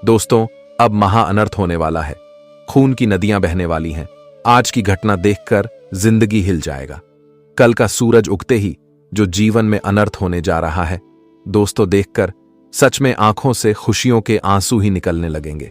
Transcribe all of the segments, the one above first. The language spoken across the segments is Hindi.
दोस्तों, अब महा अनर्थ होने वाला है। खून की नदियां बहने वाली हैं। आज की घटना देखकर जिंदगी हिल जाएगा। कल का सूरज उगते ही जो जीवन में अनर्थ होने जा रहा है, दोस्तों, देखकर सच में आंखों से खुशियों के आंसू ही निकलने लगेंगे।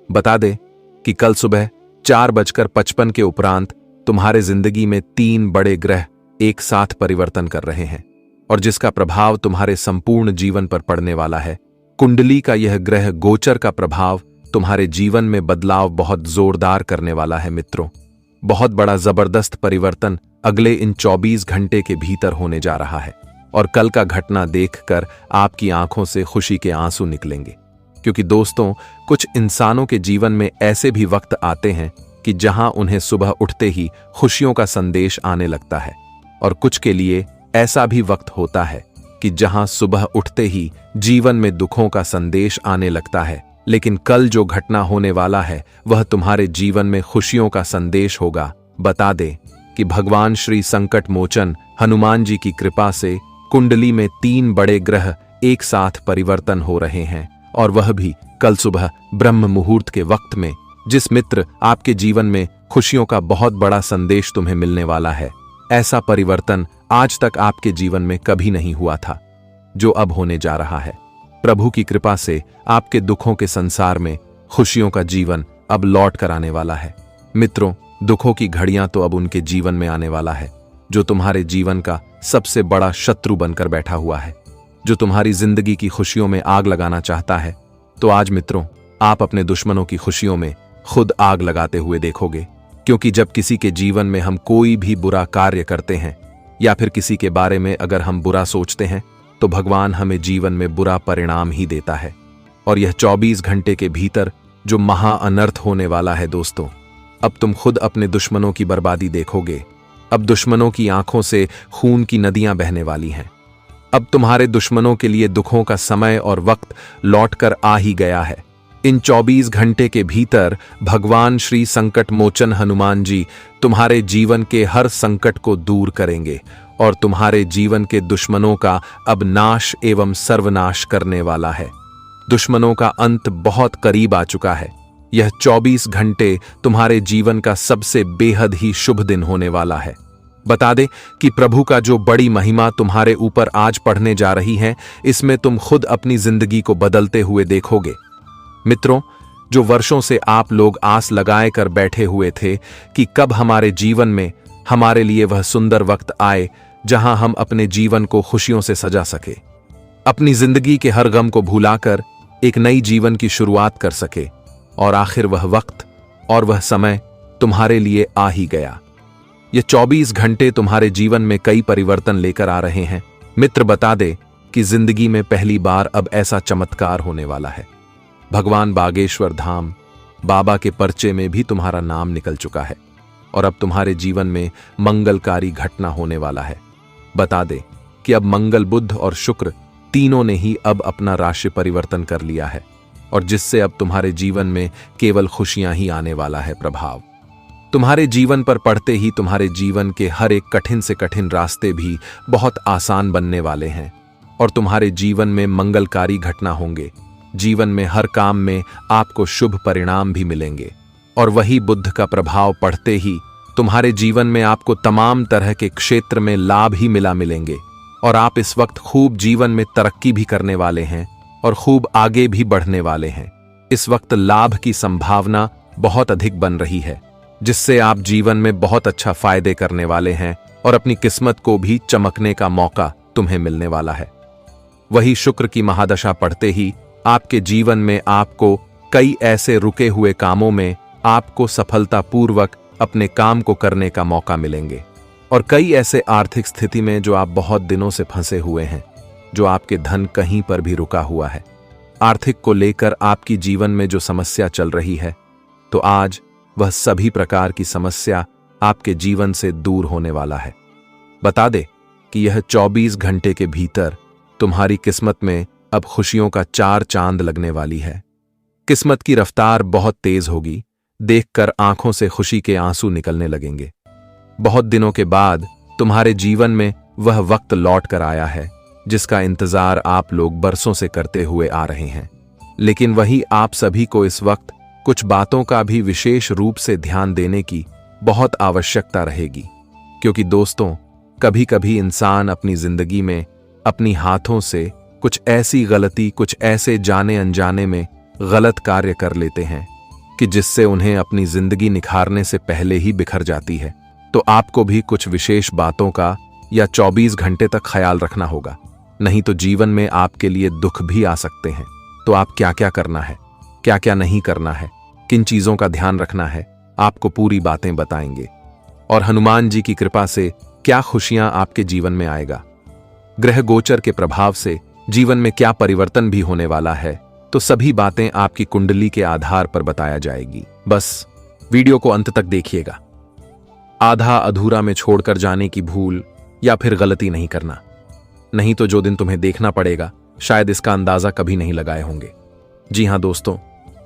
बता दे कि कल सुबह 4:55 के उपरांत तुम्हारे जिंदगी में 3 बड़े ग्रह एक साथ परिवर्तन कर रहे हैं और जिसका प्रभाव तुम्हारे संपूर्ण जीवन पर पड़ने वाला है। कुंडली का यह ग्रह गोचर का प्रभाव तुम्हारे जीवन में बदलाव बहुत जोरदार करने वाला है मित्रों। बहुत बड़ा जबरदस्त परिवर्तन अगले इन 24 घंटे के भीतर होने जा रहा है और कल का घटना देखकर आपकी आंखों से खुशी के आंसू निकलेंगे। क्योंकि दोस्तों, कुछ इंसानों के जीवन में ऐसे भी वक्त आते हैं कि जहां उन्हें सुबह उठते ही खुशियों का संदेश आने लगता है और कुछ के लिए ऐसा भी वक्त होता है कि जहां सुबह उठते ही जीवन में दुखों का संदेश आने लगता है। लेकिन कल जो घटना होने वाला है वह तुम्हारे जीवन में खुशियों का संदेश होगा। बता दे कि भगवान श्री संकट मोचन हनुमान जी की कृपा से कुंडली में 3 बड़े ग्रह एक साथ परिवर्तन हो रहे हैं और वह भी कल सुबह ब्रह्म मुहूर्त के वक्त में। जिस मित्र, आपके जीवन में खुशियों का बहुत बड़ा संदेश तुम्हें मिलने वाला है। ऐसा परिवर्तन आज तक आपके जीवन में कभी नहीं हुआ था जो अब होने जा रहा है। प्रभु की कृपा से आपके दुखों के संसार में खुशियों का जीवन अब लौट कर आने वाला है। मित्रों, दुखों की घड़ियां तो अब उनके जीवन में आने वाला है जो तुम्हारे जीवन का सबसे बड़ा शत्रु बनकर बैठा हुआ है, जो तुम्हारी जिंदगी की खुशियों में आग लगाना चाहता है। तो आज मित्रों, आप अपने दुश्मनों की खुशियों में खुद आग लगाते हुए देखोगे। क्योंकि जब किसी के जीवन में हम कोई भी बुरा कार्य करते हैं या फिर किसी के बारे में अगर हम बुरा सोचते हैं तो भगवान हमें जीवन में बुरा परिणाम ही देता है। और यह 24 घंटे के भीतर जो महा अनर्थ होने वाला है दोस्तों, अब तुम खुद अपने दुश्मनों की बर्बादी देखोगे। अब दुश्मनों की आंखों से खून की नदियां बहने वाली हैं। अब तुम्हारे दुश्मनों के लिए दुखों का समय और वक्त लौट कर आ ही गया है। इन 24 घंटे के भीतर भगवान श्री संकट मोचन हनुमान जी तुम्हारे जीवन के हर संकट को दूर करेंगे और तुम्हारे जीवन के दुश्मनों का अब नाश एवं सर्वनाश करने वाला है। दुश्मनों का अंत बहुत करीब आ चुका है। यह 24 घंटे तुम्हारे जीवन का सबसे बेहद ही शुभ दिन होने वाला है। बता दे कि प्रभु का जो बड़ी महिमा तुम्हारे ऊपर आज पढ़ने जा रही है, इसमें तुम खुद अपनी जिंदगी को बदलते हुए देखोगे। मित्रों, जो वर्षों से आप लोग आस लगाए कर बैठे हुए थे कि कब हमारे जीवन में हमारे लिए वह सुंदर वक्त आए जहां हम अपने जीवन को खुशियों से सजा सके, अपनी जिंदगी के हर गम को भुलाकर एक नई जीवन की शुरुआत कर सके, और आखिर वह वक्त और वह समय तुम्हारे लिए आ ही गया। ये 24 घंटे तुम्हारे जीवन में कई परिवर्तन लेकर आ रहे हैं। मित्र, बता दे कि जिंदगी में पहली बार अब ऐसा चमत्कार होने वाला है। भगवान बागेश्वर धाम बाबा के पर्चे में भी तुम्हारा नाम निकल चुका है और अब तुम्हारे जीवन में मंगलकारी घटना होने वाला है। बता दे कि अब मंगल, बुध और शुक्र तीनों ने ही अब अपना राशि परिवर्तन कर लिया है और जिससे अब तुम्हारे जीवन में केवल खुशियां ही आने वाला है। प्रभाव तुम्हारे जीवन पर पड़ते ही तुम्हारे जीवन के हर एक कठिन से कठिन रास्ते भी बहुत आसान बनने वाले हैं और तुम्हारे जीवन में मंगलकारी घटना होंगे। जीवन में हर काम में आपको शुभ परिणाम भी मिलेंगे और वही बुध का प्रभाव पड़ते ही तुम्हारे जीवन में आपको तमाम तरह के क्षेत्र में लाभ ही मिलेंगे और आप इस वक्त खूब जीवन में तरक्की भी करने वाले हैं और खूब आगे भी बढ़ने वाले हैं। इस वक्त लाभ की संभावना बहुत अधिक बन रही है जिससे आप जीवन में बहुत अच्छा फायदे करने वाले हैं और अपनी किस्मत को भी चमकने का मौका तुम्हें मिलने वाला है। वही शुक्र की महादशा पढ़ते ही आपके जीवन में आपको कई ऐसे रुके हुए कामों में आपको सफलतापूर्वक अपने काम को करने का मौका मिलेंगे और कई ऐसे आर्थिक स्थिति में जो आप बहुत दिनों से फंसे हुए हैं, जो आपके धन कहीं पर भी रुका हुआ है, आर्थिक को लेकर आपकी जीवन में जो समस्या चल रही है, तो आज वह सभी प्रकार की समस्या आपके जीवन से दूर होने वाला है। बता दे कि यह 24 घंटे के भीतर तुम्हारी किस्मत में अब खुशियों का 4 चांद लगने वाली है। किस्मत की रफ्तार बहुत तेज होगी। देखकर आंखों से खुशी के आंसू निकलने लगेंगे। बहुत दिनों के बाद तुम्हारे जीवन में वह वक्त लौट कर आया है जिसका इंतजार आप लोग बरसों से करते हुए आ रहे हैं। लेकिन वही आप सभी को इस वक्त कुछ बातों का भी विशेष रूप से ध्यान देने की बहुत आवश्यकता रहेगी, क्योंकि दोस्तों, कभी कभी इंसान अपनी जिंदगी में अपनी हाथों से कुछ ऐसी गलती, कुछ ऐसे जाने अनजाने में गलत कार्य कर लेते हैं कि जिससे उन्हें अपनी जिंदगी निखारने से पहले ही बिखर जाती है। तो आपको भी कुछ विशेष बातों का या 24 घंटे तक ख्याल रखना होगा, नहीं तो जीवन में आपके लिए दुख भी आ सकते हैं। तो आप क्या क्या करना है, क्या क्या नहीं करना है, किन चीजों का ध्यान रखना है, आपको पूरी बातें बताएंगे। और हनुमान जी की कृपा से क्या खुशियां आपके जीवन में आएगा, ग्रह गोचर के प्रभाव से जीवन में क्या परिवर्तन भी होने वाला है, तो सभी बातें आपकी कुंडली के आधार पर बताया जाएगी। बस वीडियो को अंत तक देखिएगा। आधा अधूरा में छोड़कर जाने की भूल या फिर गलती नहीं करना, नहीं तो जो दिन तुम्हें देखना पड़ेगा शायद इसका अंदाजा कभी नहीं लगाए होंगे। जी हां दोस्तों,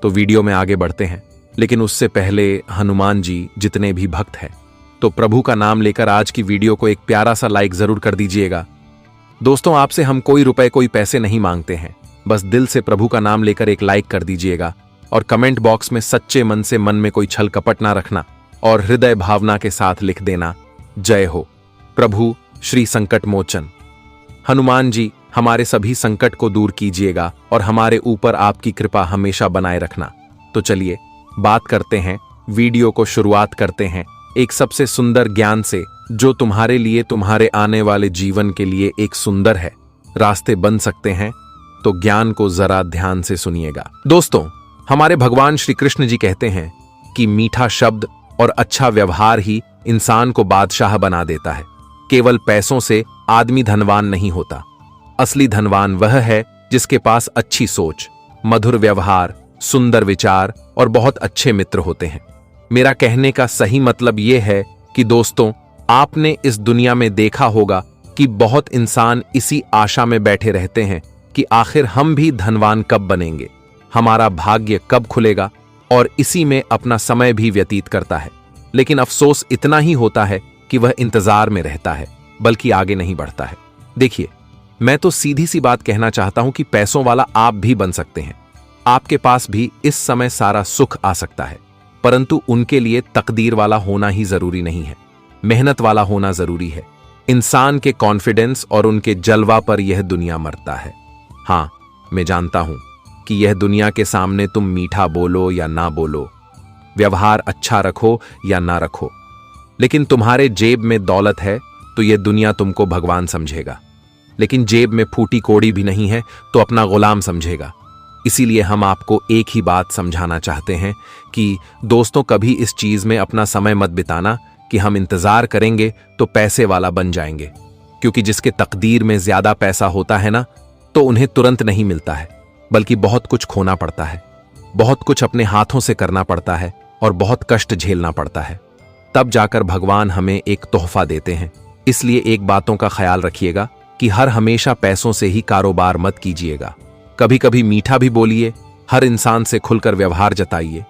तो वीडियो में आगे बढ़ते हैं, लेकिन उससे पहले हनुमान जी जितने भी भक्त हैं, तो प्रभु का नाम लेकर आज की वीडियो को एक प्यारा सा लाइक जरूर कर दीजिएगा। दोस्तों, आपसे हम कोई रुपए, कोई पैसे नहीं मांगते हैं, बस दिल से प्रभु का नाम लेकर एक लाइक कर दीजिएगा और कमेंट बॉक्स में सच्चे मन से, मन में कोई छल कपट ना रखना और हृदय भावना के साथ लिख देना, जय हो प्रभु श्री संकट मोचन। हनुमान जी, हमारे सभी संकट को दूर कीजिएगा और हमारे ऊपर आपकी कृपा हमेशा बनाए रखना। तो चलिए बात करते हैं, वीडियो को शुरुआत करते हैं एक सबसे सुंदर ज्ञान से, जो तुम्हारे लिए, तुम्हारे आने वाले जीवन के लिए एक सुंदर है, रास्ते बन सकते हैं। तो ज्ञान को जरा ध्यान से सुनिएगा। दोस्तों, हमारे भगवान श्री कृष्ण जी कहते हैं कि मीठा शब्द और अच्छा व्यवहार ही इंसान को बादशाह बना देता है। केवल पैसों से आदमी धनवान नहीं होता, असली धनवान वह है जिसके पास अच्छी सोच, मधुर व्यवहार, सुंदर विचार और बहुत अच्छे मित्र होते हैं। मेरा कहने का सही मतलब यह है कि दोस्तों, आपने इस दुनिया में देखा होगा कि बहुत इंसान इसी आशा में बैठे रहते हैं कि आखिर हम भी धनवान कब बनेंगे, हमारा भाग्य कब खुलेगा, और इसी में अपना समय भी व्यतीत करता है। लेकिन अफसोस इतना ही होता है कि वह इंतजार में रहता है, बल्कि आगे नहीं बढ़ता है। देखिए, मैं तो सीधी सी बात कहना चाहता हूं कि पैसों वाला आप भी बन सकते हैं, आपके पास भी इस समय सारा सुख आ सकता है, परंतु उनके लिए तकदीर वाला होना ही जरूरी नहीं है, मेहनत वाला होना जरूरी है। इंसान के कॉन्फिडेंस और उनके जलवा पर यह दुनिया मरता है। हां, मैं जानता हूं कि यह दुनिया के सामने तुम मीठा बोलो या ना बोलो, व्यवहार अच्छा रखो या ना रखो, लेकिन तुम्हारे जेब में दौलत है तो यह दुनिया तुमको भगवान समझेगा, लेकिन जेब में फूटी कोड़ी भी नहीं है तो अपना गुलाम समझेगा। इसीलिए हम आपको एक ही बात समझाना चाहते हैं कि दोस्तों, कभी इस चीज में अपना समय मत बिताना कि हम इंतजार करेंगे तो पैसे वाला बन जाएंगे, क्योंकि जिसके तकदीर में ज्यादा पैसा होता है ना, तो उन्हें तुरंत नहीं मिलता है, बल्कि बहुत कुछ खोना पड़ता है, बहुत कुछ अपने हाथों से करना पड़ता है और बहुत कष्ट झेलना पड़ता है, तब जाकर भगवान हमें एक तोहफा देते हैं। इसलिए एक बातों का ख्याल रखिएगा कि हर हमेशा पैसों से ही कारोबार मत कीजिएगा, कभी कभी मीठा भी बोलिए, हर इंसान से खुलकर व्यवहार जताइए,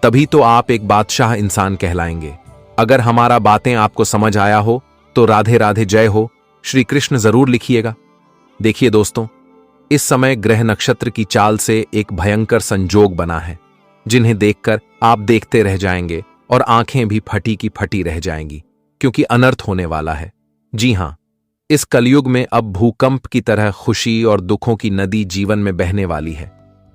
तभी तो आप एक बादशाह इंसान कहलाएंगे। अगर हमारा बातें आपको समझ आया हो तो राधे राधे, जय हो श्री कृष्ण जरूर लिखिएगा। देखिए दोस्तों, इस समय ग्रह नक्षत्र की चाल से एक भयंकर संजोग बना है, जिन्हें देखकर आप देखते रह जाएंगे और आंखें भी फटी की फटी रह जाएंगी, क्योंकि अनर्थ होने वाला है। जी हां, इस कलयुग में अब भूकंप की तरह खुशी और दुखों की नदी जीवन में बहने वाली है,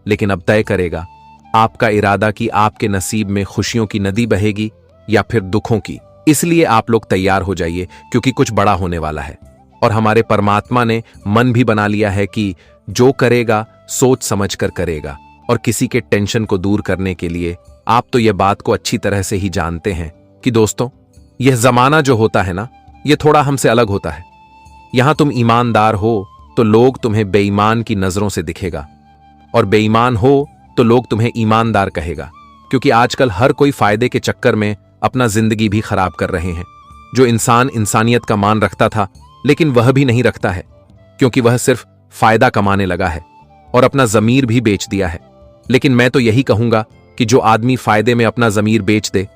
लेकिन अब तय करेगा आपका इरादा कि आपके नसीब में खुशियों की नदी बहेगी या फिर दुखों की। इसलिए आप लोग तैयार हो जाइए, क्योंकि कुछ बड़ा होने वाला है। और हमारे परमात्मा ने मन भी बना लिया है कि जो करेगा सोच समझ कर करेगा, और किसी के टेंशन को दूर करने के लिए आप तो यह बात को अच्छी तरह से ही जानते हैं कि दोस्तों, यह जमाना जो होता है ना, यह थोड़ा हमसे अलग होता है। यहां तुम ईमानदार हो तो लोग तुम्हें बेईमान की नजरों से दिखेगा, और बेईमान हो तो लोग तुम्हें ईमानदार कहेगा, क्योंकि आजकल हर कोई फायदे के चक्कर में अपना जिंदगी भी खराब कर रहे हैं। जो इंसान इंसानियत का मान रखता था, लेकिन वह भी नहीं रखता है, क्योंकि वह सिर्फ फायदा कमाने लगा है और अपना जमीर भी बेच दिया है। लेकिन मैं तो यही कहूंगा कि जो आदमी फायदे में अपना जमीर बेच दे,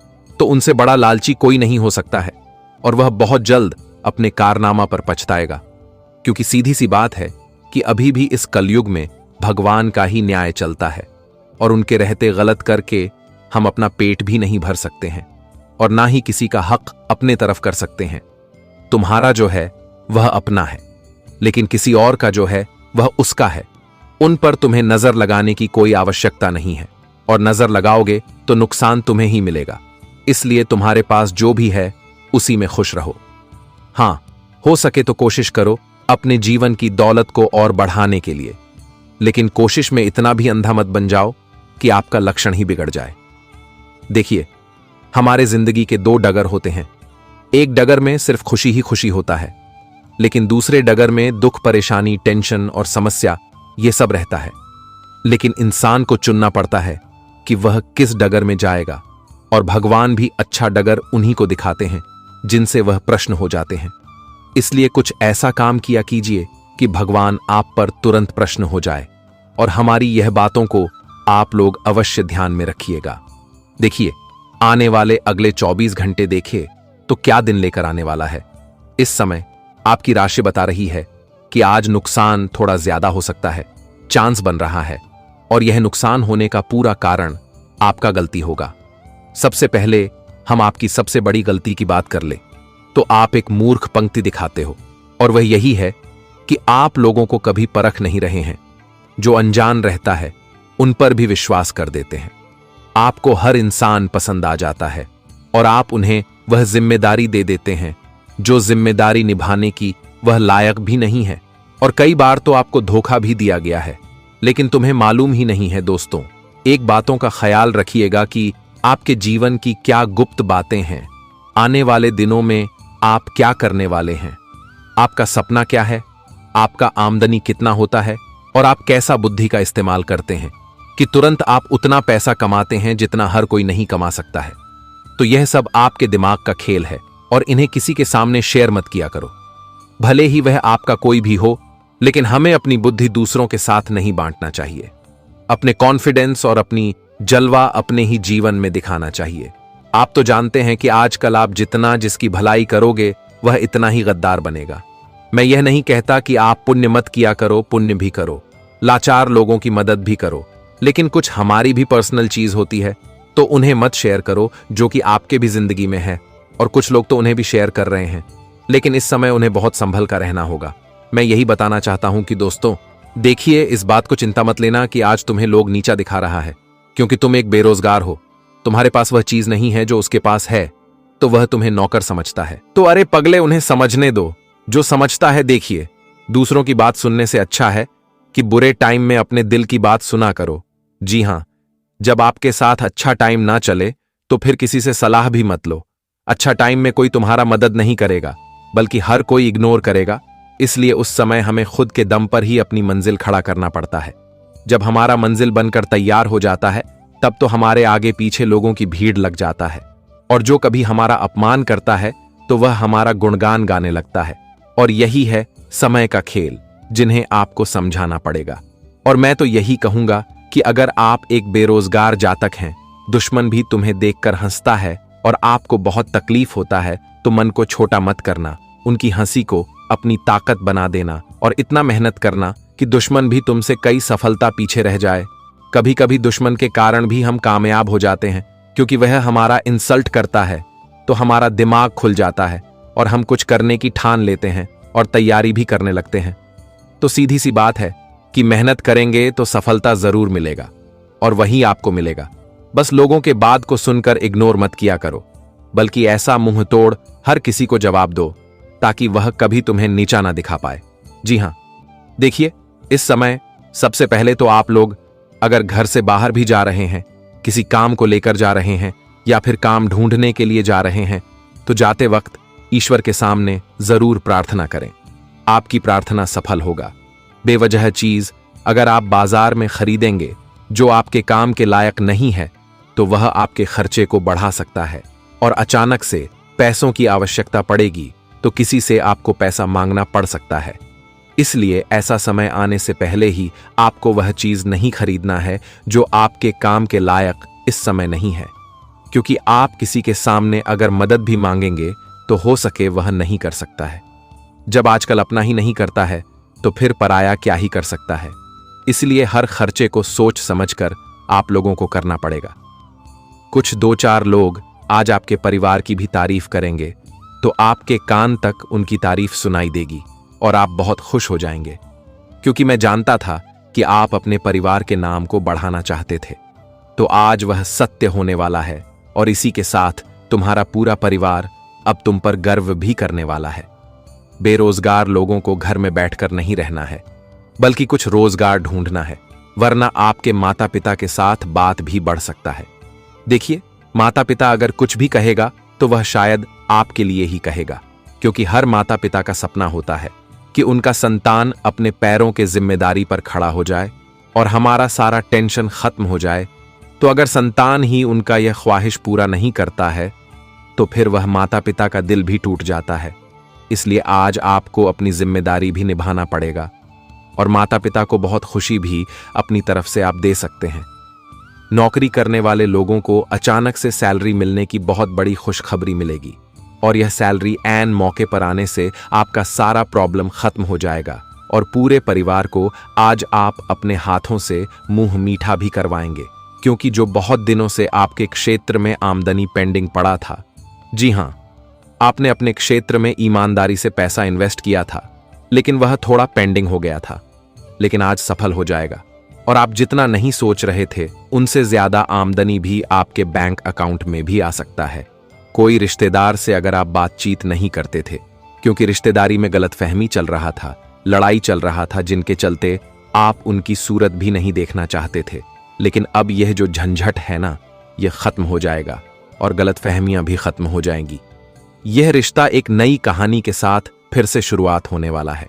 तो उनसे बड़ा लालची कोई नहीं हो सकता है, और वह बहुत जल्द अपने कारनामा पर पछताएगा। क्योंकि सीधी सी बात है कि अभी भी इस कलयुग में भगवान का ही न्याय चलता है और उनके रहते गलत करके हम अपना पेट भी नहीं भर सकते हैं और ना ही किसी का हक अपने तरफ कर सकते हैं। तुम्हारा जो है वह अपना है, लेकिन किसी और का जो है वह उसका है। उन पर तुम्हें नजर लगाने की कोई आवश्यकता नहीं है और नजर लगाओगे तो नुकसान तुम्हें ही मिलेगा। इसलिए तुम्हारे पास जो भी है उसी में खुश रहो। हां, हो सके तो कोशिश करो अपने जीवन की दौलत को और बढ़ाने के लिए, लेकिन कोशिश में इतना भी अंधा मत बन जाओ कि आपका लक्षण ही बिगड़ जाए। देखिए, हमारे जिंदगी के दो डगर होते हैं। एक डगर में सिर्फ खुशी ही खुशी होता है, लेकिन दूसरे डगर में दुख, परेशानी, टेंशन और समस्या ये सब रहता है। लेकिन इंसान को चुनना पड़ता है कि वह किस डगर में जाएगा, और भगवान भी अच्छा डगर उन्हीं को दिखाते हैं जिनसे वह प्रश्न हो जाते हैं। इसलिए कुछ ऐसा काम किया कीजिए कि भगवान आप पर तुरंत प्रश्न हो जाए, और हमारी यह बातों को आप लोग अवश्य ध्यान में रखिएगा। देखिए, आने वाले अगले 24 घंटे देखिए तो क्या दिन लेकर आने वाला है। इस समय आपकी राशि बता रही है कि आज नुकसान थोड़ा ज्यादा हो सकता है, चांस बन रहा है, और यह नुकसान होने का पूरा कारण आपका गलती होगा। सबसे पहले हम आपकी सबसे बड़ी गलती की बात कर ले तो आप एक मूर्ख पंक्ति दिखाते हो, और वह यही है कि आप लोगों को कभी परख नहीं रहे हैं। जो अनजान रहता है उन पर भी विश्वास कर देते हैं। आपको हर इंसान पसंद आ जाता है और आप उन्हें वह जिम्मेदारी दे देते हैं जो जिम्मेदारी निभाने की वह लायक भी नहीं है, और कई बार तो आपको धोखा भी दिया गया है, लेकिन तुम्हें मालूम ही नहीं है। दोस्तों, एक बातों का ख्याल रखिएगा कि आपके जीवन की क्या गुप्त बातें हैं, आने वाले दिनों में आप क्या करने वाले हैं, आपका सपना क्या है, आपका आमदनी कितना होता है, और आप कैसा बुद्धि का इस्तेमाल करते हैं कि तुरंत आप उतना पैसा कमाते हैं जितना हर कोई नहीं कमा सकता है। तो यह सब आपके दिमाग का खेल है, और इन्हें किसी के सामने शेयर मत किया करो, भले ही वह आपका कोई भी हो। लेकिन हमें अपनी बुद्धि दूसरों के साथ नहीं बांटना चाहिए। अपने कॉन्फिडेंस और अपनी जलवा अपने ही जीवन में दिखाना चाहिए। आप तो जानते हैं कि आजकल आप जितना जिसकी भलाई करोगे वह इतना ही गद्दार बनेगा। मैं यह नहीं कहता कि आप पुण्य मत किया करो, पुण्य भी करो, लाचार लोगों की मदद भी करो, लेकिन कुछ हमारी भी पर्सनल चीज होती है तो उन्हें मत शेयर करो जो कि आपके भी जिंदगी में है। और कुछ लोग तो उन्हें भी शेयर कर रहे हैं, लेकिन इस समय उन्हें बहुत संभल कर रहना होगा। मैं यही बताना चाहता हूं कि दोस्तों, देखिए, इस बात को चिंता मत लेना कि आज तुम्हें लोग नीचा दिखा रहा है क्योंकि तुम एक बेरोजगार हो, तुम्हारे पास वह चीज नहीं है जो उसके पास है, तो वह तुम्हें नौकर समझता है। तो अरे पगले, उन्हें समझने दो जो समझता है। देखिए, दूसरों की बात सुनने से अच्छा है कि बुरे टाइम में अपने दिल की बात सुना करो। जी हां, जब आपके साथ अच्छा टाइम ना चले तो फिर किसी से सलाह भी मत लो। अच्छा टाइम में कोई तुम्हारा मदद नहीं करेगा, बल्कि हर कोई इग्नोर करेगा। इसलिए उस समय हमें खुद के दम पर ही अपनी मंजिल खड़ा करना पड़ता है। जब हमारा मंजिल बनकर तैयार हो जाता है तब तो हमारे आगे पीछे लोगों की भीड़ लग जाता है, और जो कभी हमारा अपमान करता है तो वह हमारा गुणगान गाने लगता है। और यही है समय का खेल जिन्हें आपको समझाना पड़ेगा। और मैं तो यही कहूंगा कि अगर आप एक बेरोजगार जातक हैं, दुश्मन भी तुम्हें देखकर हंसता है और आपको बहुत तकलीफ होता है, तो मन को छोटा मत करना, उनकी हंसी को अपनी ताकत बना देना और इतना मेहनत करना कि दुश्मन भी तुमसे कई सफलता पीछे रह जाए। कभी कभी दुश्मन के कारण भी हम कामयाब हो जाते हैं, क्योंकि वह हमारा इंसल्ट करता है तो हमारा दिमाग खुल जाता है और हम कुछ करने की ठान लेते हैं और तैयारी भी करने लगते हैं। तो सीधी सी बात है कि मेहनत करेंगे तो सफलता जरूर मिलेगा, और वही आपको मिलेगा। बस लोगों के बात को सुनकर इग्नोर मत किया करो, बल्कि ऐसा मुंह तोड़ हर किसी को जवाब दो ताकि वह कभी तुम्हें नीचा ना दिखा पाए। जी हां, देखिए, इस समय सबसे पहले तो आप लोग अगर घर से बाहर भी जा रहे हैं, किसी काम को लेकर जा रहे हैं या फिर काम ढूंढने के लिए जा रहे हैं, तो जाते वक्त ईश्वर के सामने जरूर प्रार्थना करें। आपकी प्रार्थना सफल होगा। बेवजह चीज अगर आप बाजार में खरीदेंगे जो आपके काम के लायक नहीं है, तो वह आपके खर्चे को बढ़ा सकता है, और अचानक से पैसों की आवश्यकता पड़ेगी तो किसी से आपको पैसा मांगना पड़ सकता है। इसलिए ऐसा समय आने से पहले ही आपको वह चीज नहीं खरीदना है जो आपके काम के लायक इस समय नहीं है, क्योंकि आप किसी के सामने अगर मदद भी मांगेंगे तो हो सके वह नहीं कर सकता है। जब आजकल अपना ही नहीं करता है तो फिर पराया क्या ही कर सकता है। इसलिए हर खर्चे को सोच समझकर आप लोगों को करना पड़ेगा। कुछ 2-4 लोग आज आपके परिवार की भी तारीफ करेंगे तो आपके कान तक उनकी तारीफ सुनाई देगी और आप बहुत खुश हो जाएंगे, क्योंकि मैं जानता था कि आप अपने परिवार के नाम को बढ़ाना चाहते थे। तो आज वह सत्य होने वाला है और इसी के साथ तुम्हारा पूरा परिवार अब तुम पर गर्व भी करने वाला है। बेरोजगार लोगों को घर में बैठकर नहीं रहना है, बल्कि कुछ रोजगार ढूंढना है, वरना आपके माता पिता के साथ बात भी बढ़ सकता है। देखिए, माता पिता अगर कुछ भी कहेगा तो वह शायद आपके लिए ही कहेगा, क्योंकि हर माता पिता का सपना होता है कि उनका संतान अपने पैरों के जिम्मेदारी पर खड़ा हो जाए और हमारा सारा टेंशन खत्म हो जाए। तो अगर संतान ही उनका यह ख्वाहिश पूरा नहीं करता है तो फिर वह माता पिता का दिल भी टूट जाता है। इसलिए आज आपको अपनी जिम्मेदारी भी निभाना पड़ेगा और माता पिता को बहुत खुशी भी अपनी तरफ से आप दे सकते हैं। नौकरी करने वाले लोगों को अचानक से सैलरी मिलने की बहुत बड़ी खुशखबरी मिलेगी और यह सैलरी ऐन मौके पर आने से आपका सारा प्रॉब्लम खत्म हो जाएगा और पूरे परिवार को आज आप अपने हाथों से मुंह मीठा भी करवाएंगे, क्योंकि जो बहुत दिनों से आपके क्षेत्र में आमदनी पेंडिंग पड़ा था, जी हां, आपने अपने क्षेत्र में ईमानदारी से पैसा इन्वेस्ट किया था, लेकिन वह थोड़ा पेंडिंग हो गया था, लेकिन आज सफल हो जाएगा और आप जितना नहीं सोच रहे थे उनसे ज्यादा आमदनी भी आपके बैंक अकाउंट में भी आ सकता है। कोई रिश्तेदार से अगर आप बातचीत नहीं करते थे क्योंकि रिश्तेदारी में गलतफहमी चल रहा था, लड़ाई चल रहा था, जिनके चलते आप उनकी सूरत भी नहीं देखना चाहते थे, लेकिन अब यह जो झंझट है ना, यह खत्म हो जाएगा और गलतफहमियां भी खत्म हो जाएंगी। यह रिश्ता एक नई कहानी के साथ फिर से शुरुआत होने वाला है।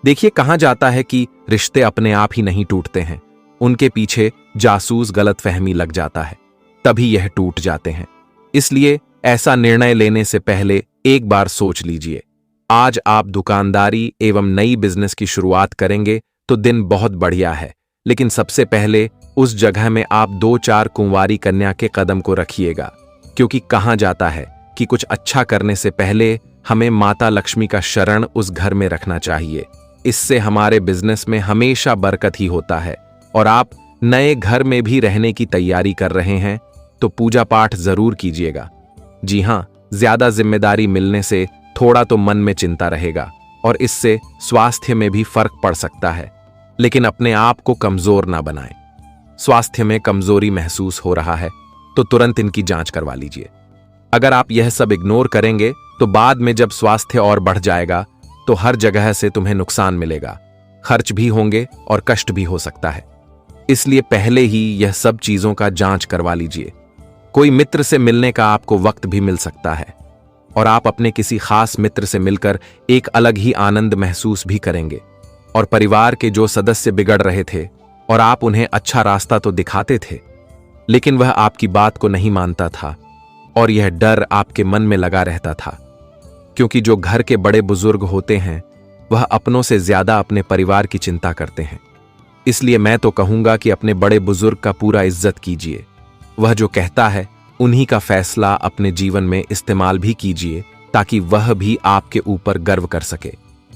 देखिए, कहा जाता है कि रिश्ते अपने आप ही नहीं टूटते हैं, उनके पीछे जासूस गलतफहमी लग जाता है, तभी यह टूट जाते हैं। इसलिए ऐसा निर्णय लेने से पहले एक बार सोच लीजिए। आज आप दुकानदारी एवं नई बिजनेस की शुरुआत करेंगे तो दिन बहुत बढ़िया है, लेकिन सबसे पहले उस जगह में आप 2-4 कुंवारी कन्या के कदम को रखिएगा, क्योंकि कहा जाता है कि कुछ अच्छा करने से पहले हमें माता लक्ष्मी का शरण उस घर में रखना चाहिए। इससे हमारे बिजनेस में हमेशा बरकत ही होता है। और आप नए घर में भी रहने की तैयारी कर रहे हैं तो पूजा पाठ जरूर कीजिएगा। जी हां, ज्यादा जिम्मेदारी मिलने से थोड़ा तो मन में चिंता रहेगा और इससे स्वास्थ्य में भी फर्क पड़ सकता है, लेकिन अपने आप को कमजोर ना बनाएं। स्वास्थ्य में कमजोरी महसूस हो रहा है तो तुरंत इनकी जांच करवा लीजिए। अगर आप यह सब इग्नोर करेंगे तो बाद में जब स्वास्थ्य और बढ़ जाएगा तो हर जगह से तुम्हें नुकसान मिलेगा, खर्च भी होंगे और कष्ट भी हो सकता है। इसलिए पहले ही यह सब चीजों का जांच करवा लीजिए। कोई मित्र से मिलने का आपको वक्त भी मिल सकता है और आप अपने किसी खास मित्र से मिलकर एक अलग ही आनंद महसूस भी करेंगे। और परिवार के जो सदस्य बिगड़ रहे थे और आप उन्हें अच्छा रास्ता तो दिखाते थे, लेकिन वह आपकी बात को नहीं मानता था और यह डर आपके मन में लगा रहता था, क्योंकि जो घर के बड़े बुजुर्ग होते हैं वह अपनों से ज्यादा अपने परिवार की चिंता करते हैं। इसलिए मैं तो कहूंगा कि अपने बड़े बुजुर्ग का पूरा इज्जत कीजिए। वह जो कहता है उन्हीं का फैसला अपने जीवन में इस्तेमाल भी कीजिए, ताकि वह भी आपके ऊपर गर्व कर सके।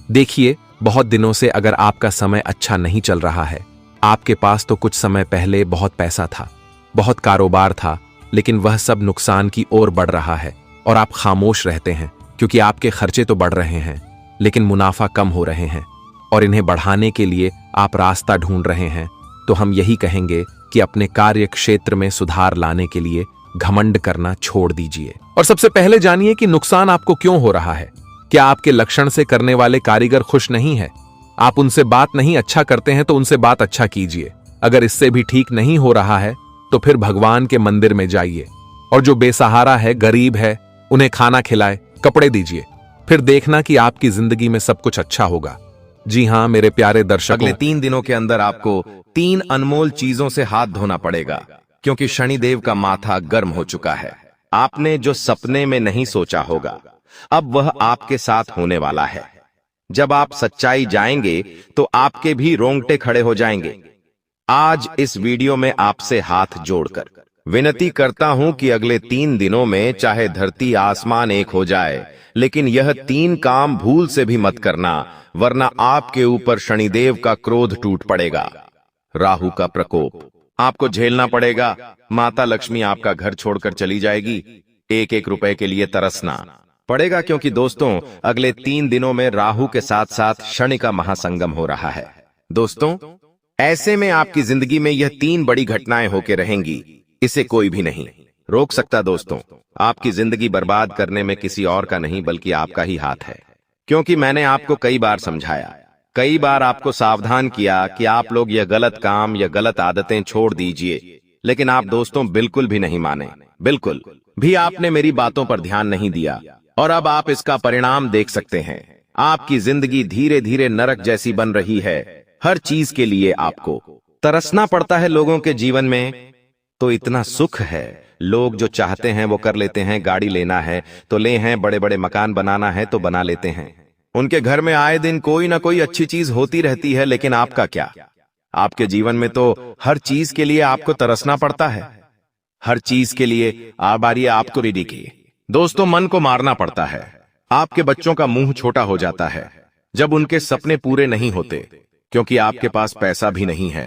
देखिए, बहुत दिनों से अगर आपका समय अच्छा नहीं चल रहा है, आपके पास तो कुछ समय पहले बहुत पैसा था, बहुत कारोबार था, लेकिन वह सब नुकसान की ओर बढ़ रहा है और आप खामोश रहते हैं क्योंकि आपके खर्चे तो बढ़ रहे हैं लेकिन मुनाफा कम हो रहे हैं और इन्हें बढ़ाने के लिए आप रास्ता ढूंढ रहे हैं। तो हम यही कहेंगे कि अपने कार्य क्षेत्र में सुधार लाने के लिए घमंड करना छोड़ दीजिए और सबसे पहले जानिए कि नुकसान आपको क्यों हो रहा है। क्या आपके लक्षण से करने वाले कारीगर खुश नहीं है? आप उनसे बात नहीं अच्छा करते हैं तो उनसे बात अच्छा कीजिए। अगर इससे भी ठीक नहीं हो रहा है तो फिर भगवान के मंदिर में जाइए और जो बेसहारा है, गरीब है, उन्हें खाना खिलाए, कपड़े दीजिए। फिर देखना कि आपकी जिंदगी में सब कुछ अच्छा होगा। जी हां मेरे प्यारे दर्शकों, अगले 3 दिनों के अंदर आपको 3 अनमोल चीजों से हाथ धोना पड़ेगा, क्योंकि शनिदेव का माथा गर्म हो चुका है। आपने जो सपने में नहीं सोचा होगा, अब वह आपके साथ होने वाला है। जब आप सच्चाई जाएंगे तो आपके भी रोंगटे खड़े हो जाएंगे। आज इस वीडियो में आपसे हाथ जोड़कर विनती करता हूं कि अगले 3 दिनों में चाहे धरती आसमान एक हो जाए, लेकिन यह 3 काम भूल से भी मत करना, वरना आपके ऊपर शनिदेव का क्रोध टूट पड़ेगा। राहु का प्रकोप आपको झेलना पड़ेगा। माता लक्ष्मी आपका घर छोड़कर चली जाएगी। एक एक रुपए के लिए तरसना पड़ेगा, क्योंकि दोस्तों अगले 3 दिनों में राहु के साथ साथ शनि का महासंगम हो रहा है। दोस्तों ऐसे में आपकी जिंदगी में यह 3 बड़ी घटनाएं होके रहेंगी, इसे कोई भी नहीं रोक सकता। दोस्तों आपकी जिंदगी बर्बाद करने में किसी और का नहीं बल्कि आपका ही हाथ है, क्योंकि मैंने आपको कई बार समझाया, कई बार आपको सावधान किया कि आप लोग यह गलत काम या गलत आदतें छोड़ दीजिए, लेकिन आप दोस्तों बिल्कुल भी नहीं माने, बिल्कुल भी आपने मेरी बातों पर ध्यान नहीं दिया। और अब आप इसका परिणाम देख सकते हैं। आपकी जिंदगी धीरे धीरे नरक जैसी बन रही है। हर चीज के लिए आपको तरसना पड़ता है। लोगों के जीवन में तो इतना सुख है, लोग जो चाहते हैं वो कर लेते हैं। गाड़ी लेना है तो ले हैं, बड़े बड़े मकान बनाना है तो बना लेते हैं। उनके घर में आए दिन कोई ना कोई अच्छी चीज होती रहती है, लेकिन आपका क्या? आपके जीवन में तो हर चीज के लिए आपको तरसना पड़ता है। हर चीज के लिए बारी आपको रेडी की। दोस्तों मन को मारना पड़ता है। आपके बच्चों का मुंह छोटा हो जाता है जब उनके सपने पूरे नहीं होते, क्योंकि आपके पास पैसा भी नहीं है।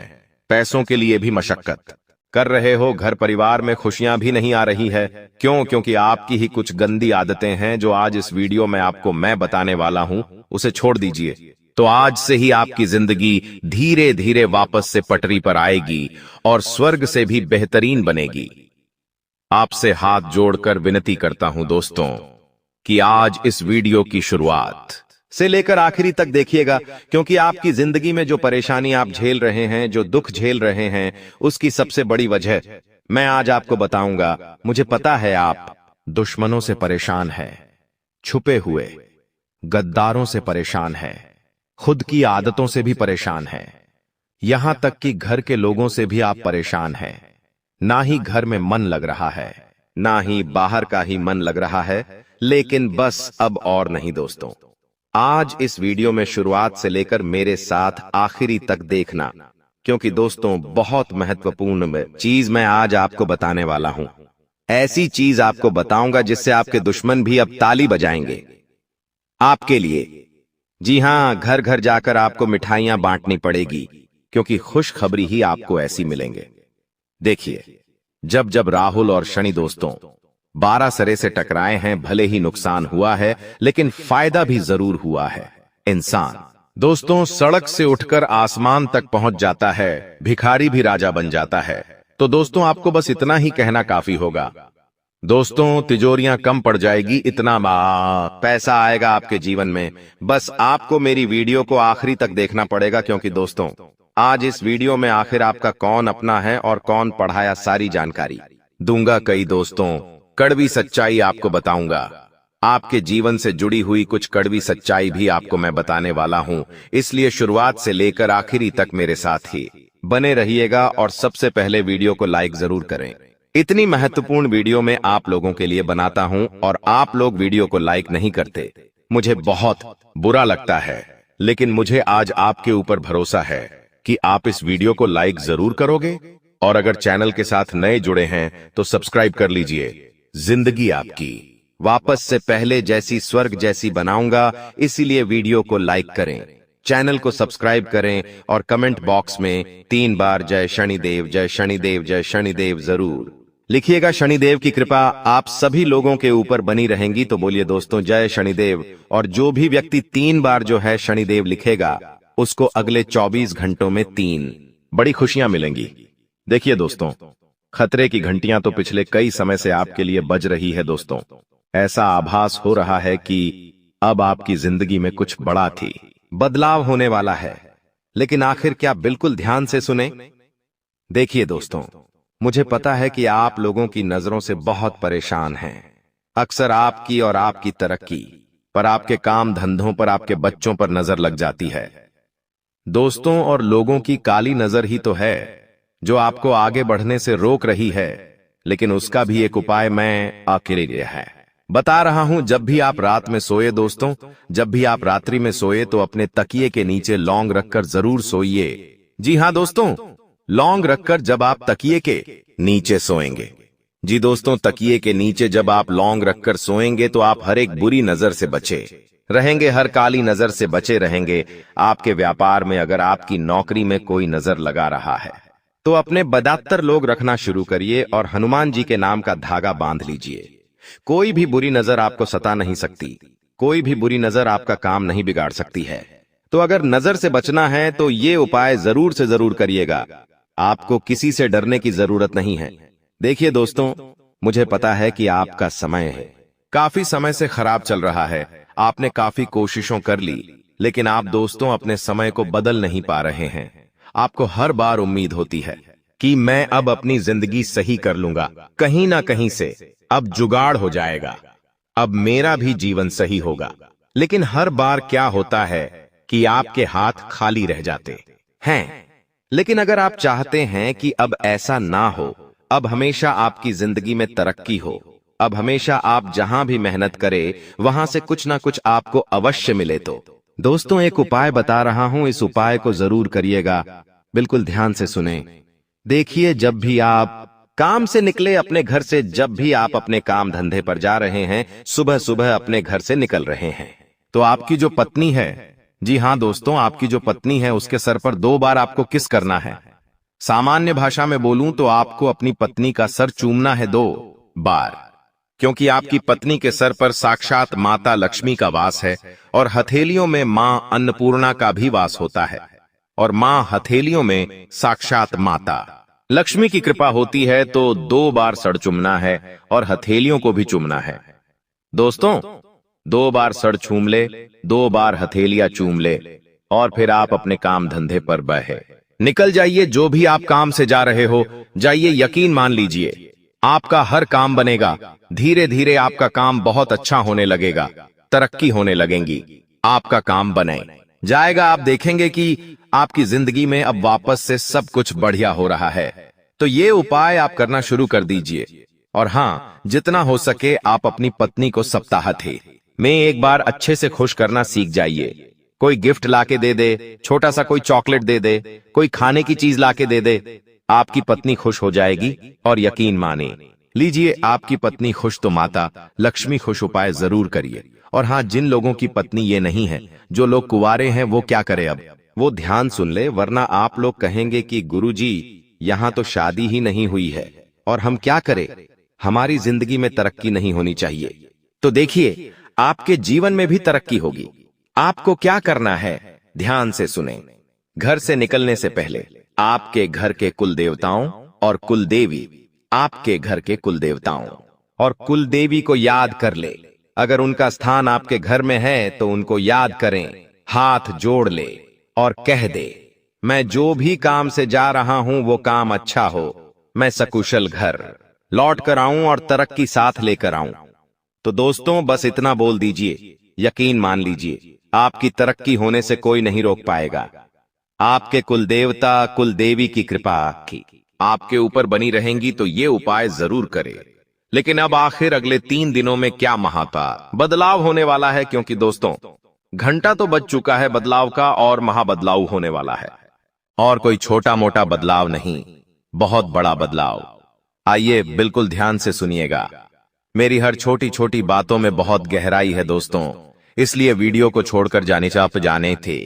पैसों के लिए भी मशक्कत कर रहे हो। घर परिवार में खुशियां भी नहीं आ रही है। क्यों? क्योंकि आपकी ही कुछ गंदी आदतें हैं जो आज इस वीडियो में आपको मैं बताने वाला हूं, उसे छोड़ दीजिए। तो आज से ही आपकी जिंदगी धीरे धीरे वापस से पटरी पर आएगी और स्वर्ग से भी बेहतरीन बनेगी। आपसे हाथ जोड़कर विनती करता हूं दोस्तों कि आज इस वीडियो की शुरुआत से लेकर आखिरी तक देखिएगा, क्योंकि आपकी जिंदगी में जो परेशानी आप झेल रहे हैं, जो दुख झेल रहे हैं, उसकी सबसे बड़ी वजह मैं आज आपको बताऊंगा। मुझे पता है आप दुश्मनों से परेशान हैं, छुपे हुए गद्दारों से परेशान हैं, खुद की आदतों से भी परेशान हैं, यहां तक कि घर के लोगों से भी आप परेशान हैं। ना ही घर में मन लग रहा है, ना ही बाहर का ही मन लग रहा है। लेकिन बस अब और नहीं दोस्तों, आज इस वीडियो में शुरुआत से लेकर मेरे साथ आखिरी तक देखना, क्योंकि दोस्तों बहुत महत्वपूर्ण चीज मैं आज आपको बताने वाला हूं। ऐसी चीज आपको बताऊंगा जिससे आपके दुश्मन भी अब ताली बजाएंगे आपके लिए। जी हां, घर घर जाकर आपको मिठाइयां बांटनी पड़ेगी, क्योंकि खुशखबरी ही आपको ऐसी मिलेंगे। देखिए, जब जब राहुल और शनि दोस्तों 12 सिरे से टकराए हैं, भले ही नुकसान हुआ है लेकिन फायदा भी जरूर हुआ है। इंसान दोस्तों सड़क से उठकर आसमान तक पहुंच जाता है, भिखारी भी राजा बन जाता है। तो दोस्तों आपको बस इतना ही कहना काफी होगा। दोस्तों तिजोरियां कम पड़ जाएगी, इतना पैसा आएगा आपके जीवन में। बस आपको मेरी वीडियो को आखिरी तक देखना पड़ेगा, क्योंकि दोस्तों आज इस वीडियो में आखिर आपका कौन अपना है और कौन पढ़ाया सारी जानकारी दूंगा। कई दोस्तों कड़वी सच्चाई आपको बताऊंगा। आपके जीवन से जुड़ी हुई कुछ कड़वी सच्चाई भी आपको मैं बताने वाला हूं, इसलिए शुरुआत से लेकर आखिरी तक मेरे साथ ही बने रहिएगा। और सबसे पहले वीडियो को लाइक जरूर करें। इतनी महत्वपूर्ण वीडियो मैं आप लोगों के लिए बनाता हूं और आप लोग वीडियो को लाइक नहीं करते, मुझे बहुत बुरा लगता है। लेकिन मुझे आज आपके ऊपर भरोसा है कि आप इस वीडियो को लाइक जरूर करोगे। और अगर चैनल के साथ नए जुड़े हैं तो सब्सक्राइब कर लीजिए। जिंदगी आपकी वापस से पहले जैसी स्वर्ग जैसी बनाऊंगा, इसीलिए वीडियो को लाइक करें, चैनल को सब्सक्राइब करें और कमेंट बॉक्स में 3 बार जय शनिदेव, जय शनिदेव, जय शनिदेव जरूर लिखिएगा। शनिदेव की कृपा आप सभी लोगों के ऊपर बनी रहेंगी। तो बोलिए दोस्तों जय शनिदेव। और जो भी व्यक्ति 3 बार जो है शनिदेव लिखेगा, उसको अगले 24 घंटों में 3 बड़ी खुशियां मिलेंगी। देखिए दोस्तों, खतरे की घंटियां तो पिछले कई समय से आपके लिए बज रही है। दोस्तों ऐसा आभास हो रहा है कि अब आपकी जिंदगी में कुछ बड़ा थी बदलाव होने वाला है, लेकिन आखिर क्या? बिल्कुल ध्यान से सुने। देखिए दोस्तों, मुझे पता है कि आप लोगों की नजरों से बहुत परेशान हैं। अक्सर आपकी और आपकी तरक्की पर, आपके काम धंधों पर, आपके बच्चों पर नजर लग जाती है दोस्तों। और लोगों की काली नजर ही तो है जो आपको आगे बढ़ने से रोक रही है। लेकिन उसका भी एक उपाय मैं आखिरी है बता रहा हूं। जब भी आप रात में सोए दोस्तों, जब भी आप रात्रि में सोए तो अपने तकिए के नीचे लौंग रखकर जरूर सोइए। जी हां दोस्तों, लौंग रखकर जब आप तकिए के नीचे सोएंगे, जी दोस्तों तकिए के नीचे जब आप लौंग रखकर सोएंगे तो आप हर एक बुरी नजर से बचे रहेंगे हर काली नजर से बचे रहेंगे। आपके व्यापार में अगर आपकी नौकरी में कोई नजर लगा रहा है तो अपने बदतर लोग रखना शुरू करिए और हनुमान जी के नाम का धागा बांध लीजिए। कोई भी बुरी नजर आपको सता नहीं सकती, कोई भी बुरी नजर आपका काम नहीं बिगाड़ सकती है। तो अगर नजर से बचना है तो ये उपाय जरूर से जरूर करिएगा। आपको किसी से डरने की जरूरत नहीं है। देखिए दोस्तों, मुझे पता है कि आपका समय है काफी समय से खराब चल रहा है। आपने काफी कोशिशों कर ली, लेकिन आप दोस्तों अपने समय को बदल नहीं पा रहे हैं। आपको हर बार उम्मीद होती है कि मैं अब अपनी जिंदगी सही कर लूंगा, कहीं ना कहीं से अब जुगाड़ हो जाएगा, अब मेरा भी जीवन सही होगा। लेकिन हर बार क्या होता है कि आपके हाथ खाली रह जाते हैं। लेकिन अगर आप चाहते हैं कि अब ऐसा ना हो, अब हमेशा आपकी जिंदगी में तरक्की हो, अब हमेशा आप जहां भी मेहनत करें वहां से कुछ ना कुछ आपको अवश्य मिले, तो दोस्तों एक उपाय बता रहा हूं, इस उपाय को जरूर करिएगा। बिल्कुल ध्यान से सुने। देखिए, जब भी आप काम से निकले अपने घर से, जब भी आप अपने काम धंधे पर जा रहे हैं, सुबह सुबह अपने घर से निकल रहे हैं, तो आपकी जो पत्नी है, जी हां दोस्तों, आपकी जो पत्नी है उसके सर पर 2 बार आपको किस करना है। सामान्य भाषा में बोलूं तो आपको अपनी पत्नी का सर चूमना है 2 बार, क्योंकि आपकी पत्नी के सर पर साक्षात माता लक्ष्मी का वास है और हथेलियों में मां अन्नपूर्णा का भी वास होता है। और मां हथेलियों में साक्षात माता लक्ष्मी की कृपा होती है। तो 2 बार सर चूमना है और हथेलियों को भी चूमना है। दोस्तों 2 बार सर चूम ले, 2 बार हथेलियां चूम ले और फिर आप अपने काम धंधे पर बहे निकल जाइए। जो भी आप काम से जा रहे हो जाइए, यकीन मान लीजिए आपका हर काम बनेगा। धीरे धीरे आपका काम बहुत अच्छा होने लगेगा, तरक्की होने लगेंगी, आपका काम बने जाएगा। आप देखेंगे कि आपकी जिंदगी में अब वापस से सब कुछ बढ़िया हो रहा है। तो ये उपाय आप करना शुरू कर दीजिए। और हाँ, जितना हो सके आप अपनी पत्नी को सप्ताहांत में एक बार अच्छे से खुश करना सीख जाइए। कोई गिफ्ट लाके दे दे, छोटा सा कोई चॉकलेट दे दे, कोई खाने की चीज लाके दे दे, आपकी पत्नी खुश हो जाएगी। और यकीन माने लीजिए, आपकी पत्नी खुश तो माता लक्ष्मी खुश। उपाय जरूर करिए। और हाँ, जिन लोगों की पत्नी ये नहीं है, जो लोग कुंवारे हैं, वो क्या करें अब, वो ध्यान सुन ले, वरना आप लोग कहेंगे कि गुरुजी यहां तो शादी ही नहीं हुई है और हम क्या करें, हमारी जिंदगी में तरक्की नहीं होनी चाहिए। तो देखिए, आपके जीवन में भी तरक्की होगी। आपको क्या करना है, ध्यान से सुने। घर से निकलने से पहले आपके घर के कुल देवताओं और कुल देवी, आपके घर के कुल देवताओं और कुल देवी को याद कर ले। अगर उनका स्थान आपके घर में है तो उनको याद करें, हाथ जोड़ ले और कह दे, मैं जो भी काम से जा रहा हूं वो काम अच्छा हो, मैं सकुशल घर लौट कर आऊं और तरक्की साथ लेकर आऊं। तो दोस्तों बस इतना बोल दीजिए, यकीन मान लीजिए आपकी तरक्की होने से कोई नहीं रोक पाएगा। आपके कुल देवता कुल देवी की कृपा आपके ऊपर बनी रहेंगी। तो ये उपाय जरूर करें। लेकिन अब आखिर अगले 3 दिनों में क्या महापा बदलाव होने वाला है, क्योंकि दोस्तों घंटा तो बज चुका है बदलाव का और महाबदलाव होने वाला है। और कोई छोटा मोटा बदलाव नहीं, बहुत बड़ा बदलाव। आइए बिल्कुल ध्यान से सुनिएगा। मेरी हर छोटी छोटी बातों में बहुत गहराई है दोस्तों, इसलिए वीडियो को छोड़कर जाने थे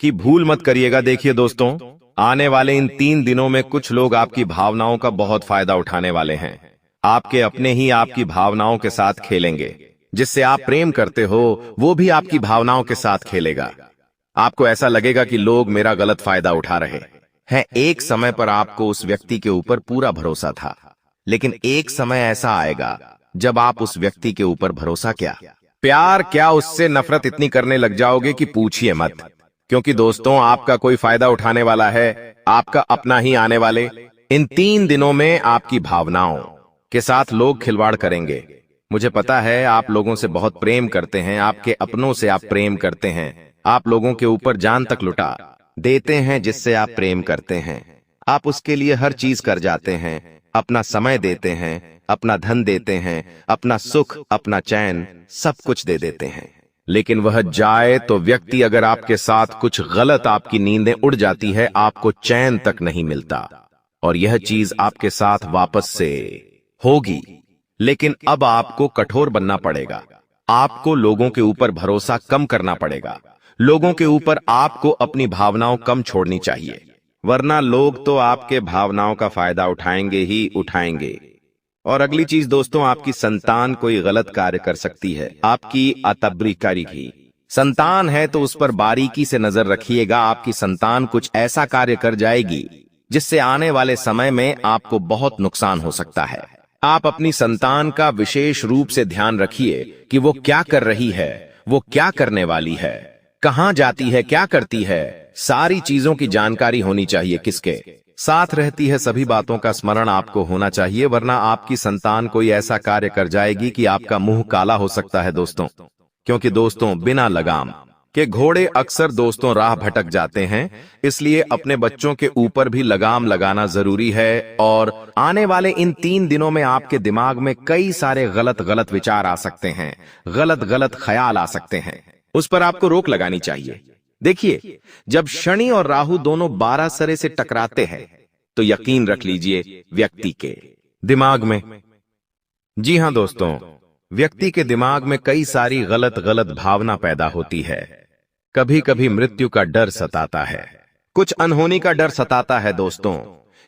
कि भूल मत करिएगा। देखिए दोस्तों, आने वाले इन 3 दिनों में कुछ लोग आपकी भावनाओं का बहुत फायदा उठाने वाले हैं। आपके अपने ही आपकी भावनाओं के साथ खेलेंगे। जिससे आप प्रेम करते हो वो भी आपकी भावनाओं के साथ खेलेगा। आपको ऐसा लगेगा कि लोग मेरा गलत फायदा उठा रहे हैं। एक समय पर आपको उस व्यक्ति के ऊपर पूरा भरोसा था, लेकिन एक समय ऐसा आएगा जब आप उस व्यक्ति के ऊपर भरोसा क्या उससे नफरत इतनी करने लग जाओगे कि पूछिए मत। क्योंकि दोस्तों आपका कोई फायदा उठाने वाला है, आपका अपना ही आने वाले। इन 3 दिनों में आपकी भावनाओं के साथ लोग खिलवाड़ करेंगे। मुझे पता है आप लोगों से बहुत प्रेम करते हैं, आपके अपनों से आप प्रेम करते हैं, आप लोगों के ऊपर जान तक लुटा देते हैं जिससे आप प्रेम करते हैं। आप उसके लिए हर चीज कर जाते हैं, अपना समय देते हैं, अपना धन देते हैं, अपना सुख अपना चैन सब कुछ दे देते हैं। लेकिन वह जाए तो व्यक्ति अगर आपके साथ कुछ गलत, आपकी नींदें उड़ जाती है, आपको चैन तक नहीं मिलता और यह चीज आपके साथ वापस से होगी। लेकिन अब आपको कठोर बनना पड़ेगा। आपको लोगों के ऊपर भरोसा कम करना पड़ेगा। लोगों के ऊपर आपको अपनी भावनाओं कम छोड़नी चाहिए, वरना लोग तो आपके भावनाओं का फायदा उठाएंगे ही उठाएंगे। और अगली चीज दोस्तों, आपकी संतान कोई गलत कार्य कर सकती है, आपकी अतबरी करेगी। संतान है तो उस पर बारीकी से नजर रखिएगा। आपकी संतान कुछ ऐसा कार्य कर जाएगी जिससे आने वाले समय में आपको बहुत नुकसान हो सकता है। आप अपनी संतान का विशेष रूप से ध्यान रखिए कि वो क्या कर रही है, वो क्या करने वाली है, कहां जाती है, क्या करती है। सारी चीजों की जानकारी होनी चाहिए। किसके साथ रहती है, सभी बातों का स्मरण आपको होना चाहिए, वरना आपकी संतान कोई ऐसा कार्य कर जाएगी कि आपका मुंह काला हो सकता है दोस्तों। क्योंकि दोस्तों, बिना लगाम के घोड़े अक्सर दोस्तों राह भटक जाते हैं, इसलिए अपने बच्चों के ऊपर भी लगाम लगाना जरूरी है। और आने वाले इन 3 दिनों में आपके दिमाग में कई सारे गलत गलत विचार आ सकते हैं, गलत गलत ख्याल आ सकते हैं, उस पर आपको रोक लगानी चाहिए। देखिए, जब शनि और राहु दोनों 12 सरे से टकराते हैं तो यकीन रख लीजिए व्यक्ति के दिमाग में, जी हां दोस्तों, व्यक्ति के दिमाग में कई सारी गलत गलत भावना पैदा होती है। कभी कभी मृत्यु का डर सताता है, कुछ अनहोनी का डर सताता है दोस्तों।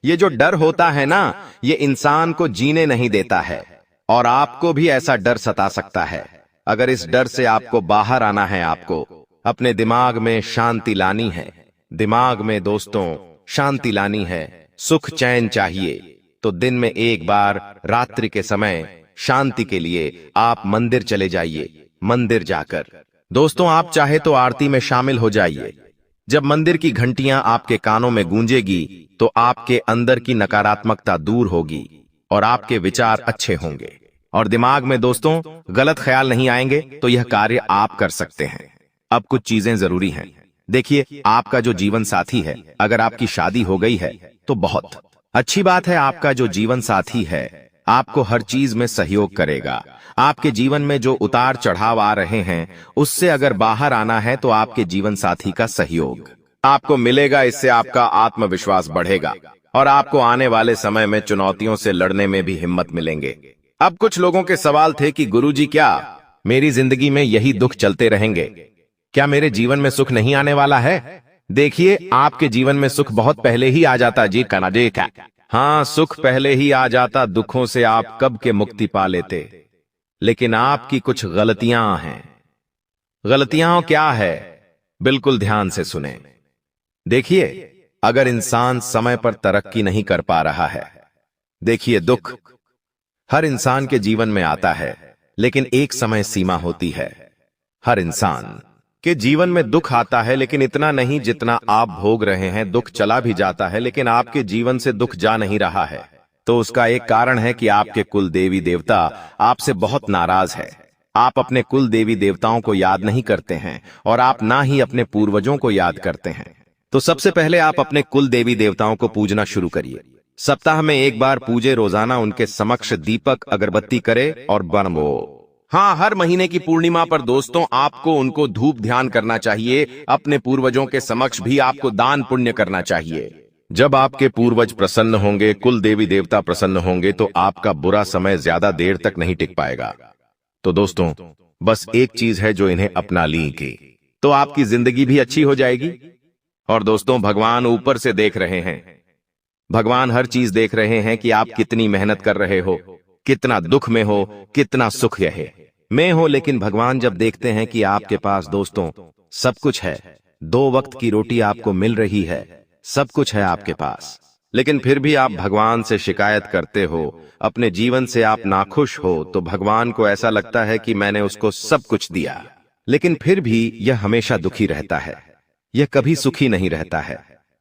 ये जो डर होता है ना, ये इंसान को जीने नहीं देता है, और आपको भी ऐसा डर सता सकता है। अगर इस डर से आपको बाहर आना है, आपको अपने दिमाग में शांति लानी है। दिमाग में दोस्तों शांति लानी है, सुख चैन चाहिए, तो दिन में एक बार रात्रि के समय शांति के लिए आप मंदिर चले जाइए। मंदिर जाकर दोस्तों आप चाहे तो आरती में शामिल हो जाइए। जब मंदिर की घंटियां आपके कानों में गूंजेगी तो आपके अंदर की नकारात्मकता दूर होगी और आपके विचार अच्छे होंगे, और दिमाग में दोस्तों गलत ख्याल नहीं आएंगे, तो यह कार्य आप कर सकते हैं। अब कुछ चीजें जरूरी हैं। देखिए, आपका जो जीवन साथी है, अगर आपकी शादी हो गई है तो बहुत अच्छी बात है। आपका जो जीवन साथी है आपको हर चीज में सहयोग करेगा। आपके जीवन में जो उतार चढ़ाव आ रहे हैं, उससे अगर बाहर आना है तो आपके जीवन साथी का सहयोग आपको मिलेगा। इससे आपका आत्मविश्वास बढ़ेगा और आपको आने वाले समय में चुनौतियों से लड़ने में भी हिम्मत मिलेंगे। अब कुछ लोगों के सवाल थे कि गुरुजी, क्या मेरी जिंदगी में यही दुख चलते रहेंगे? क्या मेरे जीवन में सुख नहीं आने वाला है? देखिए, आपके जीवन में सुख बहुत पहले ही आ जाता जी का। हाँ, सुख पहले ही आ जाता, दुखों से आप कब के मुक्ति पा लेते। लेकिन आपकी कुछ गलतियां हैं। गलतियां क्या है? बिल्कुल ध्यान से सुने। देखिए, अगर इंसान समय पर तरक्की नहीं कर पा रहा है, देखिए, दुख हर इंसान के जीवन में आता है, लेकिन एक समय सीमा होती है। हर इंसान के जीवन में दुख आता है, लेकिन इतना नहीं जितना आप भोग रहे हैं। दुख चला भी जाता है, लेकिन आपके जीवन से दुख जा नहीं रहा है, तो उसका एक कारण है कि आपके कुल देवी देवता आपसे बहुत नाराज है। आप अपने कुल देवी देवताओं को याद नहीं करते हैं, और आप ना ही अपने पूर्वजों को याद करते हैं। तो सबसे पहले आप अपने कुल देवी देवताओं को पूजना शुरू करिए। सप्ताह में एक बार पूजे, रोजाना उनके समक्ष दीपक अगरबत्ती करे और बनवो। हाँ, हर महीने की पूर्णिमा पर दोस्तों आपको उनको धूप ध्यान करना चाहिए। अपने पूर्वजों के समक्ष भी आपको दान पुण्य करना चाहिए। जब आपके पूर्वज प्रसन्न होंगे, कुल देवी देवता प्रसन्न होंगे, तो आपका बुरा समय ज्यादा देर तक नहीं टिक पाएगा। तो दोस्तों, बस एक चीज है जो इन्हें अपना लीजिए, तो आपकी जिंदगी भी अच्छी हो जाएगी। और दोस्तों, भगवान ऊपर से देख रहे हैं। भगवान हर चीज देख रहे हैं कि आप कितनी मेहनत कर रहे हो, कितना दुख में हो, कितना सुख में हो। लेकिन भगवान जब देखते हैं कि आपके पास दोस्तों सब कुछ है, 2 वक्त की रोटी आपको मिल रही है, सब कुछ है आपके पास, लेकिन फिर भी आप भगवान से शिकायत करते हो, अपने जीवन से आप नाखुश हो, तो भगवान को ऐसा लगता है कि मैंने उसको सब कुछ दिया, लेकिन फिर भी यह हमेशा दुखी रहता है, यह कभी सुखी नहीं रहता है।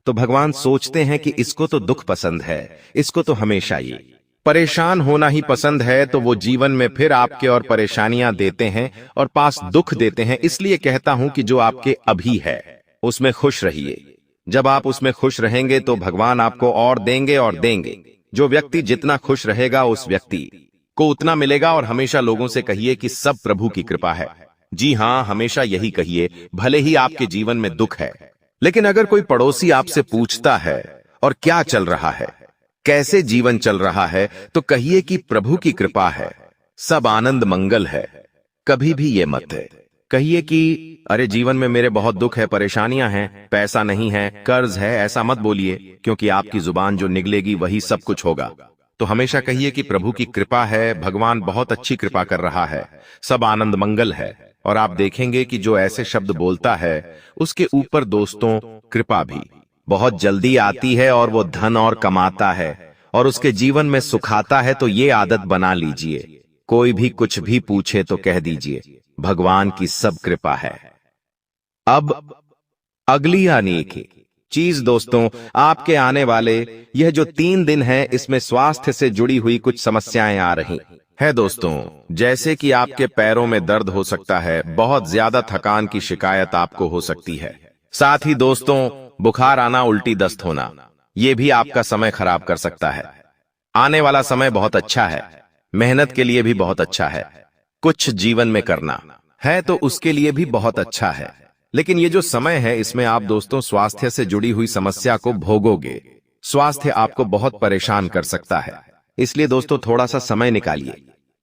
तो भगवान सोचते हैं कि इसको तो दुख पसंद है, इसको तो हमेशा ये परेशान होना ही पसंद है, तो वो जीवन में फिर आपके और परेशानियां देते हैं और पास दुख देते हैं। इसलिए कहता हूं कि जो आपके अभी है उसमें खुश रहिए। जब आप उसमें खुश रहेंगे तो भगवान आपको और देंगे और देंगे। जो व्यक्ति जितना खुश रहेगा उस व्यक्ति को उतना मिलेगा। और हमेशा लोगों से कहिए कि सब प्रभु की कृपा है। जी हां, हमेशा यही कहिए, भले ही आपके जीवन में दुख है। लेकिन अगर कोई पड़ोसी आपसे पूछता है और क्या चल रहा है, कैसे जीवन चल रहा है, तो कहिए कि प्रभु की कृपा है, सब आनंद मंगल है। कभी भी ये मत कहिए कि अरे जीवन में मेरे बहुत दुख है, परेशानियां हैं, पैसा नहीं है, कर्ज है। ऐसा मत बोलिए, क्योंकि आपकी जुबान जो निकलेगी वही सब कुछ होगा। तो हमेशा कहिए कि प्रभु की कृपा है, भगवान बहुत अच्छी कृपा कर रहा है, सब आनंद मंगल है। और आप देखेंगे कि जो ऐसे शब्द बोलता है उसके ऊपर दोस्तों कृपा भी बहुत जल्दी आती है, और वो धन और कमाता है और उसके जीवन में सुखाता है। तो ये आदत बना लीजिए, कोई भी कुछ भी पूछे तो कह दीजिए भगवान की सब कृपा है। अब अगली अनेक चीज दोस्तों, आपके आने वाले यह जो 3 दिन है इसमें स्वास्थ्य से जुड़ी हुई कुछ समस्याएं आ रही है दोस्तों। जैसे कि आपके पैरों में दर्द हो सकता है, बहुत ज्यादा थकान की शिकायत आपको हो सकती है, साथ ही दोस्तों बुखार आना, उल्टी दस्त होना, यह भी आपका समय खराब कर सकता है। आने वाला समय बहुत अच्छा है, मेहनत के लिए भी बहुत अच्छा है, कुछ जीवन में करना है तो उसके लिए भी बहुत अच्छा है। लेकिन ये जो समय है इसमें आप दोस्तों स्वास्थ्य से जुड़ी हुई समस्या को भोगोगे। स्वास्थ्य आपको बहुत परेशान कर सकता है, इसलिए दोस्तों थोड़ा सा समय निकालिए।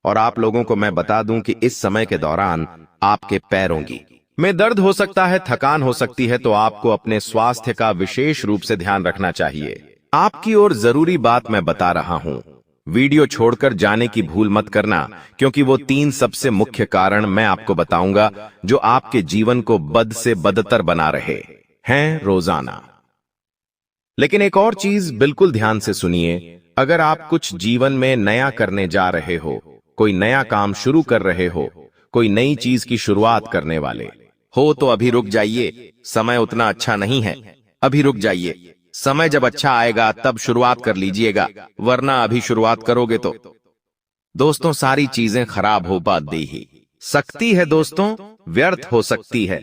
और आप लोगों को मैं बता दूं कि इस समय के दौरान आपके पैरों की में दर्द हो सकता है, थकान हो सकती है, तो आपको अपने स्वास्थ्य का विशेष रूप से ध्यान रखना चाहिए। आपकी ओर जरूरी बात मैं बता रहा हूं, वीडियो छोड़कर जाने की भूल मत करना, क्योंकि वो 3 सबसे मुख्य कारण मैं आपको बताऊंगा जो आपके जीवन को बद से बदतर बना रहे हैं रोजाना। लेकिन एक और चीज बिल्कुल ध्यान से सुनिए, अगर आप कुछ जीवन में नया करने जा रहे हो, कोई नया काम शुरू कर रहे हो, कोई नई चीज की शुरुआत करने वाले हो, तो अभी रुक जाइए। समय उतना अच्छा नहीं है, अभी रुक जाइए। समय जब अच्छा आएगा तब शुरुआत कर लीजिएगा, वरना अभी शुरुआत करोगे तो दोस्तों सारी चीजें खराब हो ही सकती है दोस्तों, व्यर्थ हो सकती है।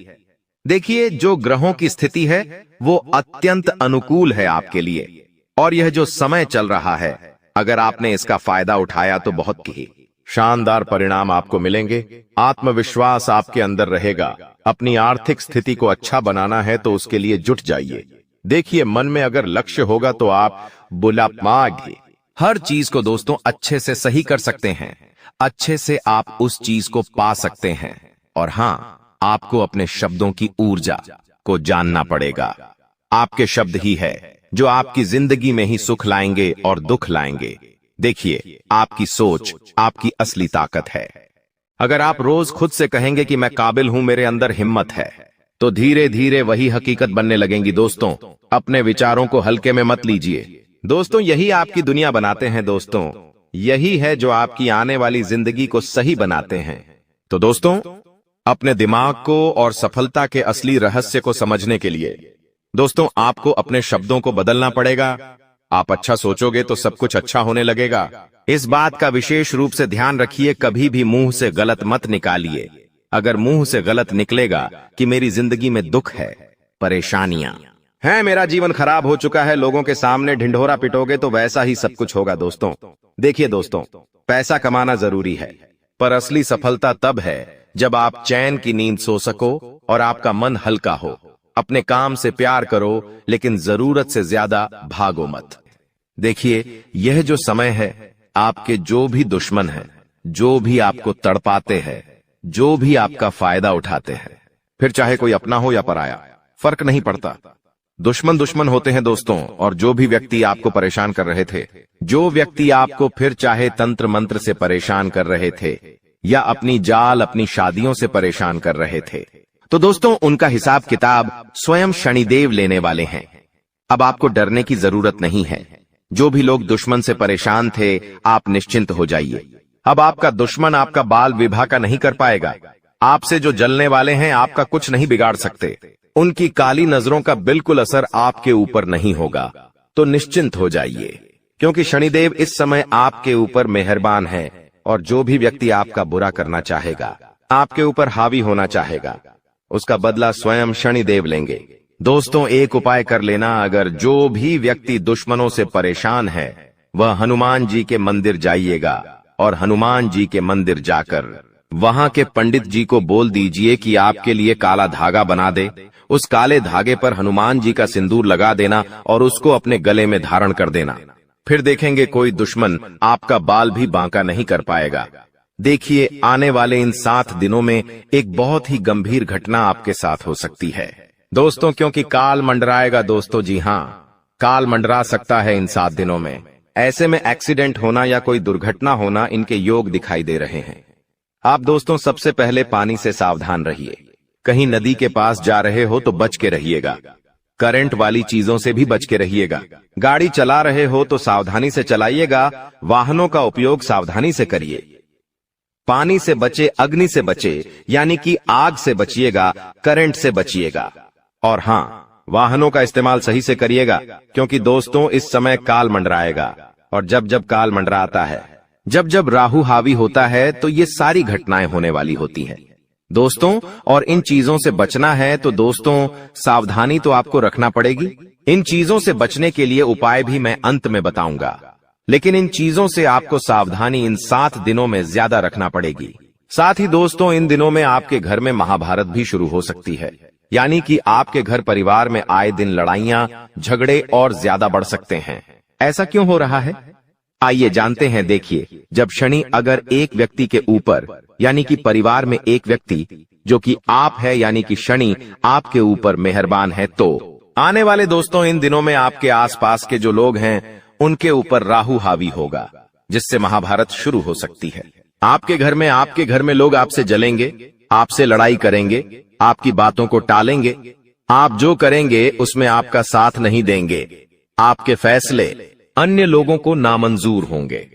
देखिए जो ग्रहों की स्थिति है वो अत्यंत अनुकूल है आपके लिए, और यह जो समय चल रहा है अगर आपने इसका फायदा उठाया तो बहुत ही शानदार परिणाम आपको मिलेंगे। आत्मविश्वास आपके अंदर रहेगा। अपनी आर्थिक स्थिति को अच्छा बनाना है तो उसके लिए जुट जाइए। देखिए मन में अगर लक्ष्य होगा तो आप बुलामागे हर चीज को दोस्तों अच्छे से सही कर सकते हैं, अच्छे से आप उस चीज को पा सकते हैं। और हां, आपको अपने शब्दों की ऊर्जा को जानना पड़ेगा। आपके शब्द ही है जो आपकी जिंदगी में ही सुख लाएंगे और दुख लाएंगे। देखिए आपकी सोच आपकी असली ताकत है। अगर आप रोज खुद से कहेंगे कि मैं काबिल हूं, मेरे अंदर हिम्मत है, तो धीरे धीरे वही हकीकत बनने लगेंगी। दोस्तों अपने विचारों को हल्के में मत लीजिए। दोस्तों यही आपकी दुनिया बनाते हैं दोस्तों, यही है जो आपकी आने वाली जिंदगी को सही बनाते हैं। तो दोस्तों अपने दिमाग को और सफलता के असली रहस्य को समझने के लिए दोस्तों आपको अपने शब्दों को बदलना पड़ेगा। आप अच्छा सोचोगे तो सब कुछ अच्छा होने लगेगा। इस बात का विशेष रूप से ध्यान रखिए, कभी भी मुंह से गलत मत निकालिए। अगर मुंह से गलत निकलेगा कि मेरी जिंदगी में दुख है, परेशानियां हैं, मेरा जीवन खराब हो चुका है, लोगों के सामने ढिंढोरा पिटोगे तो वैसा ही सब कुछ होगा दोस्तों। देखिए दोस्तों पैसा कमाना जरूरी है, पर असली सफलता तब है जब आप चैन की नींद सो सको और आपका मन हल्का हो। अपने काम से प्यार करो, लेकिन जरूरत से ज्यादा भागो मत। देखिए यह जो समय है, आपके जो भी दुश्मन हैं, जो भी आपको तड़पाते हैं, जो भी आपका फायदा उठाते हैं, फिर चाहे कोई अपना हो या पराया, फर्क नहीं पड़ता, दुश्मन दुश्मन होते हैं दोस्तों। और जो भी व्यक्ति आपको परेशान कर रहे थे, जो व्यक्ति आपको फिर चाहे तंत्र मंत्र से परेशान कर रहे थे या अपनी जाल अपनी शादियों से परेशान कर रहे थे, तो दोस्तों उनका हिसाब किताब स्वयं शनिदेव लेने वाले हैं। अब आपको डरने की जरूरत नहीं है। जो भी लोग दुश्मन से परेशान थे, आप निश्चिंत हो जाइए। अब आपका दुश्मन आपका बाल विवाह का नहीं कर पाएगा। आपसे जो जलने वाले हैं आपका कुछ नहीं बिगाड़ सकते। उनकी काली नजरों का बिल्कुल असर आपके ऊपर नहीं होगा। तो निश्चिंत हो जाइए, क्योंकि शनिदेव इस समय आपके ऊपर मेहरबान है, और जो भी व्यक्ति आपका बुरा करना चाहेगा, आपके ऊपर हावी होना चाहेगा, उसका बदला स्वयं शनिदेव लेंगे। दोस्तों एक उपाय कर लेना, अगर जो भी व्यक्ति दुश्मनों से परेशान है वह हनुमान जी के मंदिर जाइएगा, और हनुमान जी के मंदिर जाकर वहां के पंडित जी को बोल दीजिए कि आपके लिए काला धागा बना दे। उस काले धागे पर हनुमान जी का सिंदूर लगा देना और उसको अपने गले में धारण कर देना। फिर देखेंगे कोई दुश्मन आपका बाल भी बांका नहीं कर पाएगा। देखिए, आने वाले इन 7 दिनों में एक बहुत ही गंभीर घटना आपके साथ हो सकती है दोस्तों, क्योंकि काल मंडराएगा दोस्तों। जी हां, काल मंडरा सकता है इन 7 दिनों में। ऐसे में एक्सीडेंट होना या कोई दुर्घटना होना इनके योग दिखाई दे रहे हैं। आप दोस्तों सबसे पहले पानी से सावधान रहिए। कहीं नदी के पास जा रहे हो तो बच के रहिएगा। करंट वाली चीजों से भी बच के रहिएगा। गाड़ी चला रहे हो तो सावधानी से चलाइएगा। वाहनों का उपयोग सावधानी से करिए। पानी से बचे, अग्नि से बचे, यानी कि आग से बचिएगा, करंट से बचिएगा। और हां, वाहनों का इस्तेमाल सही से करिएगा, क्योंकि दोस्तों इस समय काल मंडराएगा। और जब जब काल मंडराता है, जब जब राहु हावी होता है, तो ये सारी घटनाएं होने वाली होती हैं दोस्तों। और इन चीजों से बचना है तो दोस्तों सावधानी तो आपको रखना पड़ेगी। इन चीजों से बचने के लिए उपाय भी मैं अंत में बताऊंगा, लेकिन इन चीजों से आपको सावधानी इन 7 दिनों में ज्यादा रखना पड़ेगी। साथ ही दोस्तों इन दिनों में आपके घर में महाभारत भी शुरू हो सकती है, यानी कि आपके घर परिवार में आए दिन लड़ाइयां, झगड़े और ज्यादा बढ़ सकते हैं। ऐसा क्यों हो रहा है, आइए जानते हैं। देखिए, जब शनि अगर एक व्यक्ति के ऊपर, यानी कि परिवार में एक व्यक्ति जो कि आप है, यानी कि शनि आपके ऊपर मेहरबान है, तो आने वाले दोस्तों इन दिनों में आपके आसपास के जो लोग हैं उनके ऊपर राहु हावी होगा, जिससे महाभारत शुरू हो सकती है। आपके घर में लोग आपसे जलेंगे, आपसे लड़ाई करेंगे, आपकी बातों को टालेंगे। आप जो करेंगे उसमें आपका साथ नहीं देंगे। आपके फैसले अन्य लोगों को नामंजूर होंगे।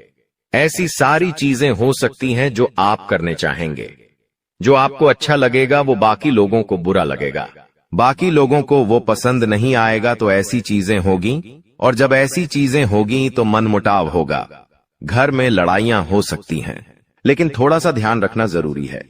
ऐसी सारी चीजें हो सकती हैं जो आप करने चाहेंगे। जो आपको अच्छा लगेगा वो बाकी लोगों को बुरा लगेगा, बाकी लोगों को वो पसंद नहीं आएगा। तो ऐसी चीजें होगी, और जब ऐसी चीजें होगी तो मनमुटाव होगा, घर में लड़ाइयां हो सकती हैं। लेकिन थोड़ा सा ध्यान रखना जरूरी है।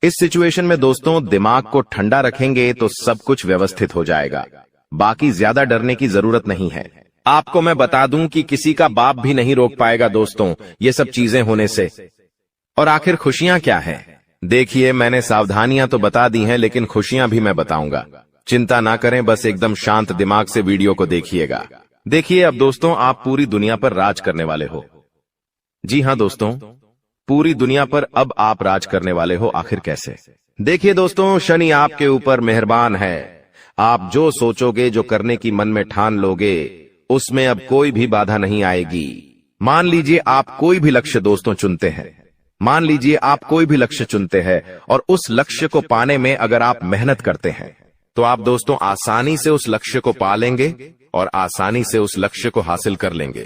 इस सिचुएशन में दोस्तों दिमाग को ठंडा रखेंगे तो सब कुछ व्यवस्थित हो जाएगा। बाकी ज्यादा डरने की जरूरत नहीं है। आपको मैं बता दूं कि किसी का बाप भी नहीं रोक पाएगा दोस्तों ये सब चीजें होने से। और आखिर खुशियां क्या हैं? देखिए, मैंने सावधानियां तो बता दी हैं, लेकिन खुशियां भी मैं बताऊंगा। चिंता ना करें, बस एकदम शांत दिमाग से वीडियो को देखिएगा। देखिए, अब दोस्तों आप पूरी दुनिया पर राज करने वाले हो। जी हां दोस्तों, पूरी दुनिया पर अब आप राज करने वाले हो। आखिर कैसे? देखिए दोस्तों, शनि आपके ऊपर मेहरबान है। आप जो सोचोगे, जो करने की मन में ठान लोगे, उसमें अब कोई भी बाधा नहीं आएगी। मान लीजिए आप कोई भी लक्ष्य दोस्तों चुनते हैं, मान लीजिए आप कोई भी लक्ष्य चुनते हैं, और उस लक्ष्य को पाने में अगर आप मेहनत करते हैं तो आप दोस्तों आसानी से उस लक्ष्य को पा लेंगे और आसानी से उस लक्ष्य को हासिल कर लेंगे।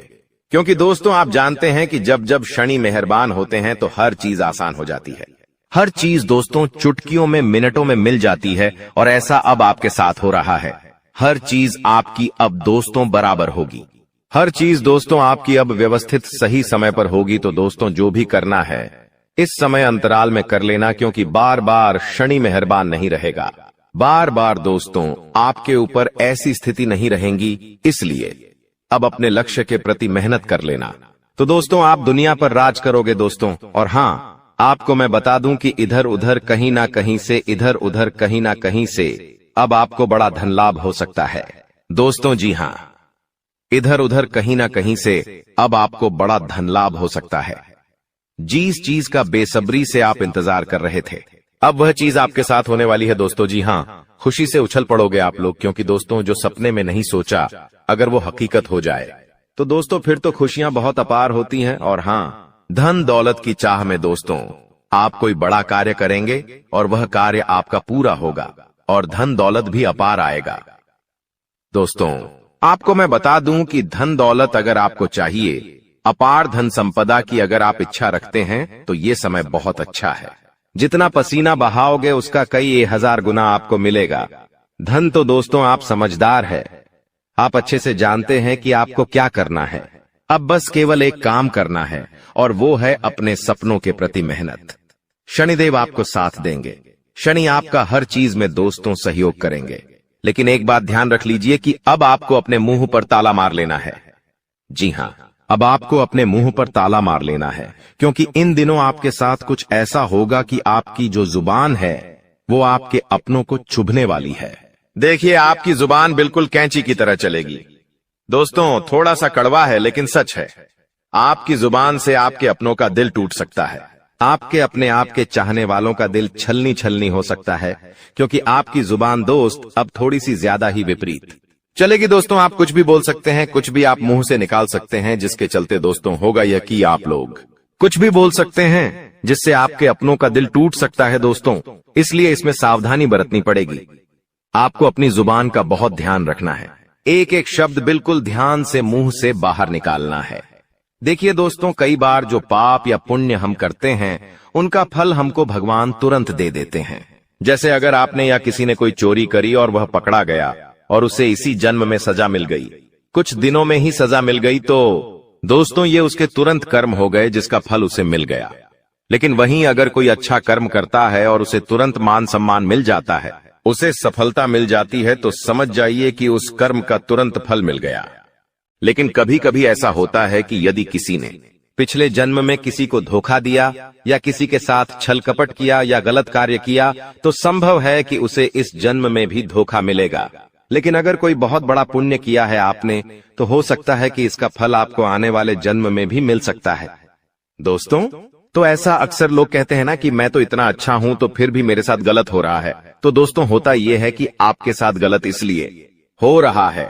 क्योंकि दोस्तों आप जानते हैं कि जब जब शनि मेहरबान होते हैं तो हर चीज आसान हो जाती है। हर चीज दोस्तों चुटकियों में, मिनटों में मिल जाती है, और ऐसा अब आपके साथ हो रहा है। हर चीज आपकी अब दोस्तों बराबर होगी। हर चीज दोस्तों आपकी अब व्यवस्थित सही समय पर होगी। तो दोस्तों जो भी करना है इस समय अंतराल में कर लेना, क्योंकि बार बार शनि मेहरबान नहीं रहेगा। बार बार दोस्तों आपके ऊपर ऐसी स्थिति नहीं रहेंगी, इसलिए अब अपने लक्ष्य के प्रति मेहनत कर लेना। तो दोस्तों आप दुनिया पर राज करोगे दोस्तों। और हां, आपको मैं बता दूं कि इधर उधर कहीं ना कहीं से, इधर उधर कहीं ना कहीं से अब आपको बड़ा धन लाभ हो सकता है दोस्तों। जी हां, इधर उधर कहीं ना कहीं से अब आपको बड़ा धन लाभ हो सकता है। जिस चीज का बेसब्री से आप इंतजार कर रहे थे, अब वह चीज आपके साथ होने वाली है दोस्तों। जी हां, खुशी से उछल पड़ोगे आप लोग, क्योंकि दोस्तों जो सपने में नहीं सोचा अगर वो हकीकत हो जाए तो दोस्तों फिर तो खुशियां बहुत अपार होती हैं। और हां, धन दौलत की चाह में दोस्तों आप कोई बड़ा कार्य करेंगे और वह कार्य आपका पूरा होगा, और धन दौलत भी अपार आएगा। दोस्तों आपको मैं बता दूं कि धन दौलत अगर आपको चाहिए, अपार धन संपदा की अगर आप इच्छा रखते हैं, तो ये समय बहुत अच्छा है। जितना पसीना बहाओगे उसका कई 1000 गुना आपको मिलेगा। धन तो दोस्तों आप समझदार है, आप अच्छे से जानते हैं कि आपको क्या करना है। अब बस केवल एक काम करना है, और वो है अपने सपनों के प्रति मेहनत। शनिदेव आपको साथ देंगे। शनि आपका हर चीज में दोस्तों सहयोग करेंगे। लेकिन एक बात ध्यान रख लीजिए कि अब आपको अपने मुंह पर ताला मार लेना है। जी हां, अब आपको अपने मुंह पर ताला मार लेना है, क्योंकि इन दिनों आपके साथ कुछ ऐसा होगा कि आपकी जो जुबान है वो आपके अपनों को चुभने वाली है। देखिए, आपकी जुबान बिल्कुल कैंची की तरह चलेगी। दोस्तों थोड़ा सा कड़वा है लेकिन सच है। आपकी जुबान से आपके अपनों का दिल टूट सकता है। आपके अपने आप के चाहने वालों का दिल छलनी छलनी हो सकता है, क्योंकि आपकी जुबान दोस्त अब थोड़ी सी ज्यादा ही विपरीत चलेगी। दोस्तों, आप कुछ भी बोल सकते हैं, कुछ भी आप मुंह से निकाल सकते हैं, जिसके चलते दोस्तों होगा यह कि आप लोग कुछ भी बोल सकते हैं जिससे आपके अपनों का दिल टूट सकता है दोस्तों। इसलिए इसमें सावधानी बरतनी पड़ेगी। आपको अपनी जुबान का बहुत ध्यान रखना है। एक एक शब्द बिल्कुल ध्यान से मुंह से बाहर निकालना है। देखिए दोस्तों, कई बार जो पाप या पुण्य हम करते हैं उनका फल हमको भगवान तुरंत दे देते हैं। जैसे अगर आपने या किसी ने कोई चोरी करी और वह पकड़ा गया और उसे इसी जन्म में सजा मिल गई, कुछ दिनों में ही सजा मिल गई, तो दोस्तों ये उसके तुरंत कर्म हो गए जिसका फल उसे मिल गया। लेकिन वहीं अगर कोई अच्छा कर्म करता है और उसे तुरंत मान सम्मान मिल जाता है, उसे सफलता मिल जाती है, तो समझ जाइए कि उस कर्म का तुरंत फल मिल गया। लेकिन कभी कभी ऐसा होता है कि यदि किसी ने पिछले जन्म में किसी को धोखा दिया या किसी के साथ छल कपट किया या गलत कार्य किया, तो संभव है कि उसे इस जन्म में भी धोखा मिलेगा। लेकिन अगर कोई बहुत बड़ा पुण्य किया है आपने, तो हो सकता है कि इसका फल आपको आने वाले जन्म में भी मिल सकता है। दोस्तों, तो ऐसा अक्सर लोग कहते हैं ना कि मैं तो इतना अच्छा हूं तो फिर भी मेरे साथ गलत हो रहा है। तो दोस्तों, होता यह है कि आपके साथ गलत इसलिए हो रहा है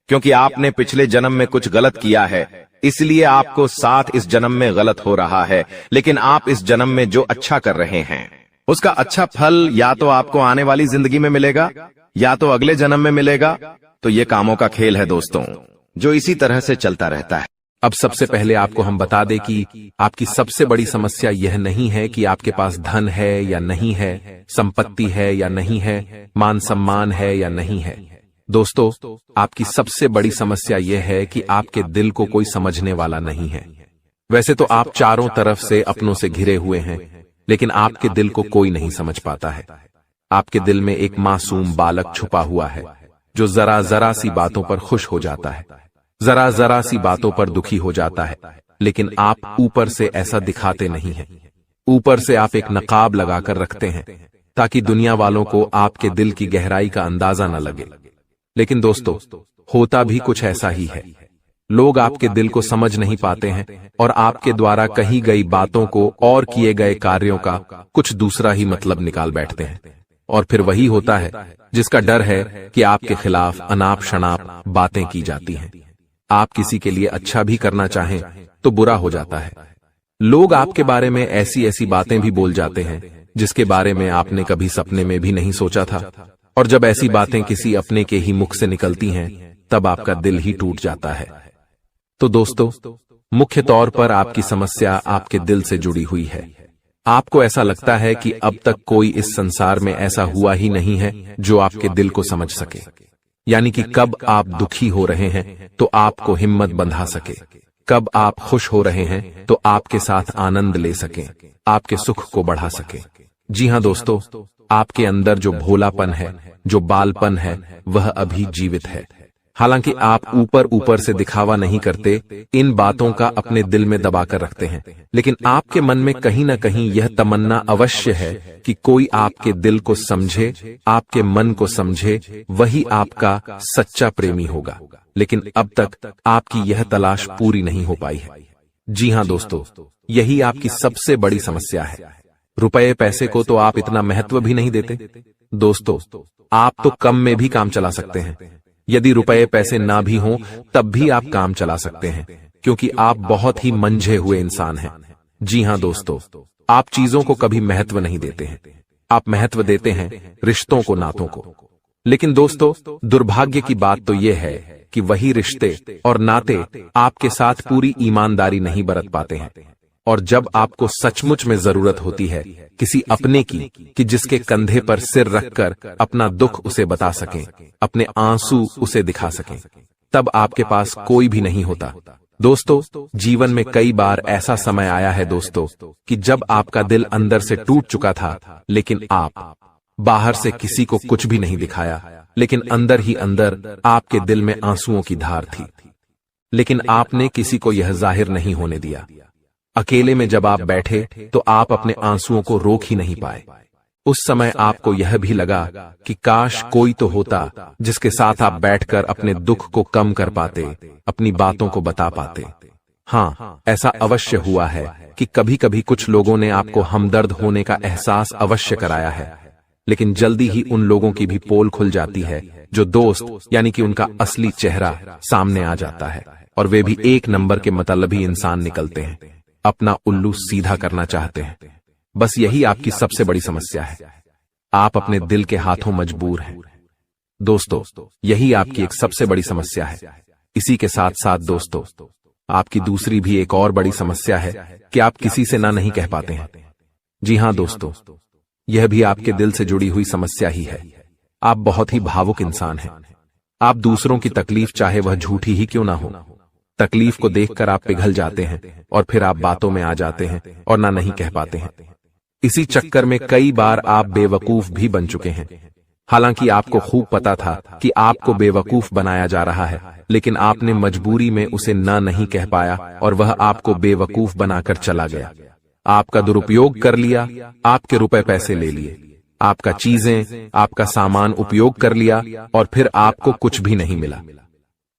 क्योंकि आपने पिछले जन्म में कुछ गलत किया है, इसलिए आपको साथ इस जन्म में गलत हो रहा है। लेकिन आप इस जन्म में जो अच्छा कर रहे हैं उसका अच्छा फल या तो आपको आने वाली जिंदगी में मिलेगा या तो अगले जन्म में मिलेगा। तो ये कामों का खेल है दोस्तों, जो इसी तरह से चलता रहता है। अब सबसे पहले आपको हम बता दें कि आपकी सबसे बड़ी समस्या यह नहीं है कि आपके पास धन है या नहीं है, संपत्ति है या नहीं है, मान सम्मान है या नहीं है। दोस्तों, आपकी सबसे बड़ी समस्या यह है कि आपके दिल को कोई समझने वाला नहीं है। वैसे तो आप चारों तरफ से अपनों से घिरे हुए हैं, लेकिन आपके दिल को कोई नहीं समझ पाता है। आपके दिल में एक मासूम बालक छुपा हुआ है जो जरा जरा सी बातों पर खुश हो जाता है, जरा जरा सी बातों पर दुखी हो जाता है। लेकिन आप ऊपर से ऐसा दिखाते नहीं हैं। ऊपर से आप एक नकाब लगाकर रखते हैं ताकि दुनिया वालों को आपके दिल की गहराई का अंदाजा न लगे। लेकिन दोस्तों, होता भी कुछ ऐसा ही है। लोग आपके दिल को समझ नहीं पाते हैं और आपके द्वारा कही गई बातों को और किए गए कार्यों का कुछ दूसरा ही मतलब निकाल बैठते हैं। और फिर वही होता है जिसका डर है कि आपके खिलाफ अनाप शनाप बातें की जाती हैं। आप किसी के लिए अच्छा भी करना चाहें तो बुरा हो जाता है। लोग आपके बारे में ऐसी ऐसी बातें भी बोल जाते हैं जिसके बारे में आपने कभी सपने में भी नहीं सोचा था। और जब ऐसी बातें किसी अपने के ही मुख से निकलती हैं, तब आपका दिल ही टूट जाता है। तो दोस्तों, मुख्य तौर पर आपकी समस्या आपके दिल से जुड़ी हुई है। आपको ऐसा लगता है कि अब तक कोई इस संसार में ऐसा हुआ ही नहीं है जो आपके दिल को समझ सके। यानी कि कब आप दुखी हो रहे हैं तो आपको हिम्मत बंधा सके, कब आप खुश हो रहे हैं तो आपके साथ आनंद ले सके, आपके सुख को बढ़ा सके। जी हां दोस्तों, आपके अंदर जो भोलापन है, जो बालपन है, वह अभी जीवित है। हालांकि आप ऊपर ऊपर से दिखावा नहीं करते, इन बातों का अपने दिल में दबा कर रखते हैं, लेकिन आपके मन में कहीं ना कहीं यह तमन्ना अवश्य है कि कोई आपके दिल को समझे, आपके मन को समझे, वही आपका सच्चा प्रेमी होगा। लेकिन अब तक आपकी यह तलाश पूरी नहीं हो पाई है। जी हां दोस्तों, यही आपकी सबसे बड़ी समस्या है। रुपए पैसे को तो आप इतना महत्व भी नहीं देते। दोस्तों, आप तो कम में भी काम चला सकते हैं। यदि रुपए पैसे ना भी हों तब भी आप काम चला सकते हैं, क्योंकि आप बहुत ही मंझे हुए इंसान हैं। जी हां दोस्तों, आप चीजों को कभी महत्व नहीं देते हैं। आप महत्व देते हैं रिश्तों को, नातों को। लेकिन दोस्तों, दुर्भाग्य की बात तो यह है कि वही रिश्ते और नाते आपके साथ पूरी ईमानदारी नहीं बरत पाते हैं। और जब आपको सचमुच में जरूरत होती है किसी अपने की कि जिसके कंधे पर सिर रखकर अपना दुख उसे बता सकें, अपने आंसू उसे दिखा सकें, तब आपके पास कोई भी नहीं होता। दोस्तों, जीवन में कई बार ऐसा समय आया है दोस्तों कि जब आपका दिल अंदर से टूट चुका था, लेकिन आप बाहर से किसी को कुछ भी नहीं दिखाया, लेकिन अंदर ही अंदर आपके दिल में आंसुओं की धार थी। लेकिन आपने किसी को यह जाहिर नहीं होने दिया। अकेले में जब आप बैठे तो आप अपने आंसुओं को रोक ही नहीं पाए। उस समय आपको यह भी लगा कि काश कोई तो होता जिसके साथ आप बैठकर अपने दुख को कम कर पाते, अपनी बातों को बता पाते। हाँ, ऐसा अवश्य हुआ है कि कभी कभी कुछ लोगों ने आपको हमदर्द होने का एहसास अवश्य कराया है, लेकिन जल्दी ही उन लोगों की भी पोल खुल जाती है जो दोस्त यानी कि उनका असली चेहरा सामने आ जाता है, और वे भी एक नंबर के मतलबी इंसान निकलते हैं, अपना उल्लू सीधा करना चाहते हैं। बस यही आपकी सबसे बड़ी समस्या है, आप अपने दिल के हाथों मजबूर हैं। दोस्तों, यही आपकी एक सबसे बड़ी समस्या है। इसी के साथ साथ दोस्तों, आपकी दूसरी भी एक और बड़ी समस्या है कि आप किसी से ना नहीं कह पाते हैं। जी हां दोस्तों, यह भी आपके दिल से जुड़ी हुई समस्या ही है। आप बहुत ही भावुक इंसान हैं। आप दूसरों की तकलीफ चाहे वह झूठी ही क्यों ना हो, तकलीफ को देखकर आप पिघल जाते हैं और फिर आप बातों में आ जाते हैं और ना नहीं कह पाते हैं। इसी चक्कर में कई बार आप बेवकूफ भी बन चुके हैं। हालांकि आपको खूब पता था कि आपको बेवकूफ बनाया जा रहा है, लेकिन आपने मजबूरी में उसे ना नहीं कह पाया और वह आपको बेवकूफ बनाकर चला गया। आपका दुरुपयोग कर लिया, आपके रुपए पैसे ले लिए, आपका चीजें, आपका सामान उपयोग कर लिया और फिर आपको कुछ भी नहीं मिला।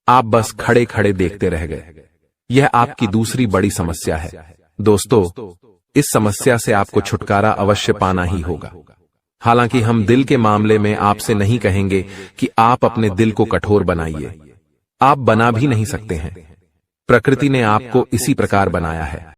आप बस खड़े खड़े देखते रह गए। यह आपकी दूसरी बड़ी समस्या है। दोस्तों, इस समस्या से आपको छुटकारा अवश्य पाना ही होगा। हालांकि हम दिल के मामले में आपसे नहीं कहेंगे कि आप अपने दिल को कठोर बनाइए। आप बना भी नहीं सकते हैं। प्रकृति ने आपको इसी प्रकार बनाया है।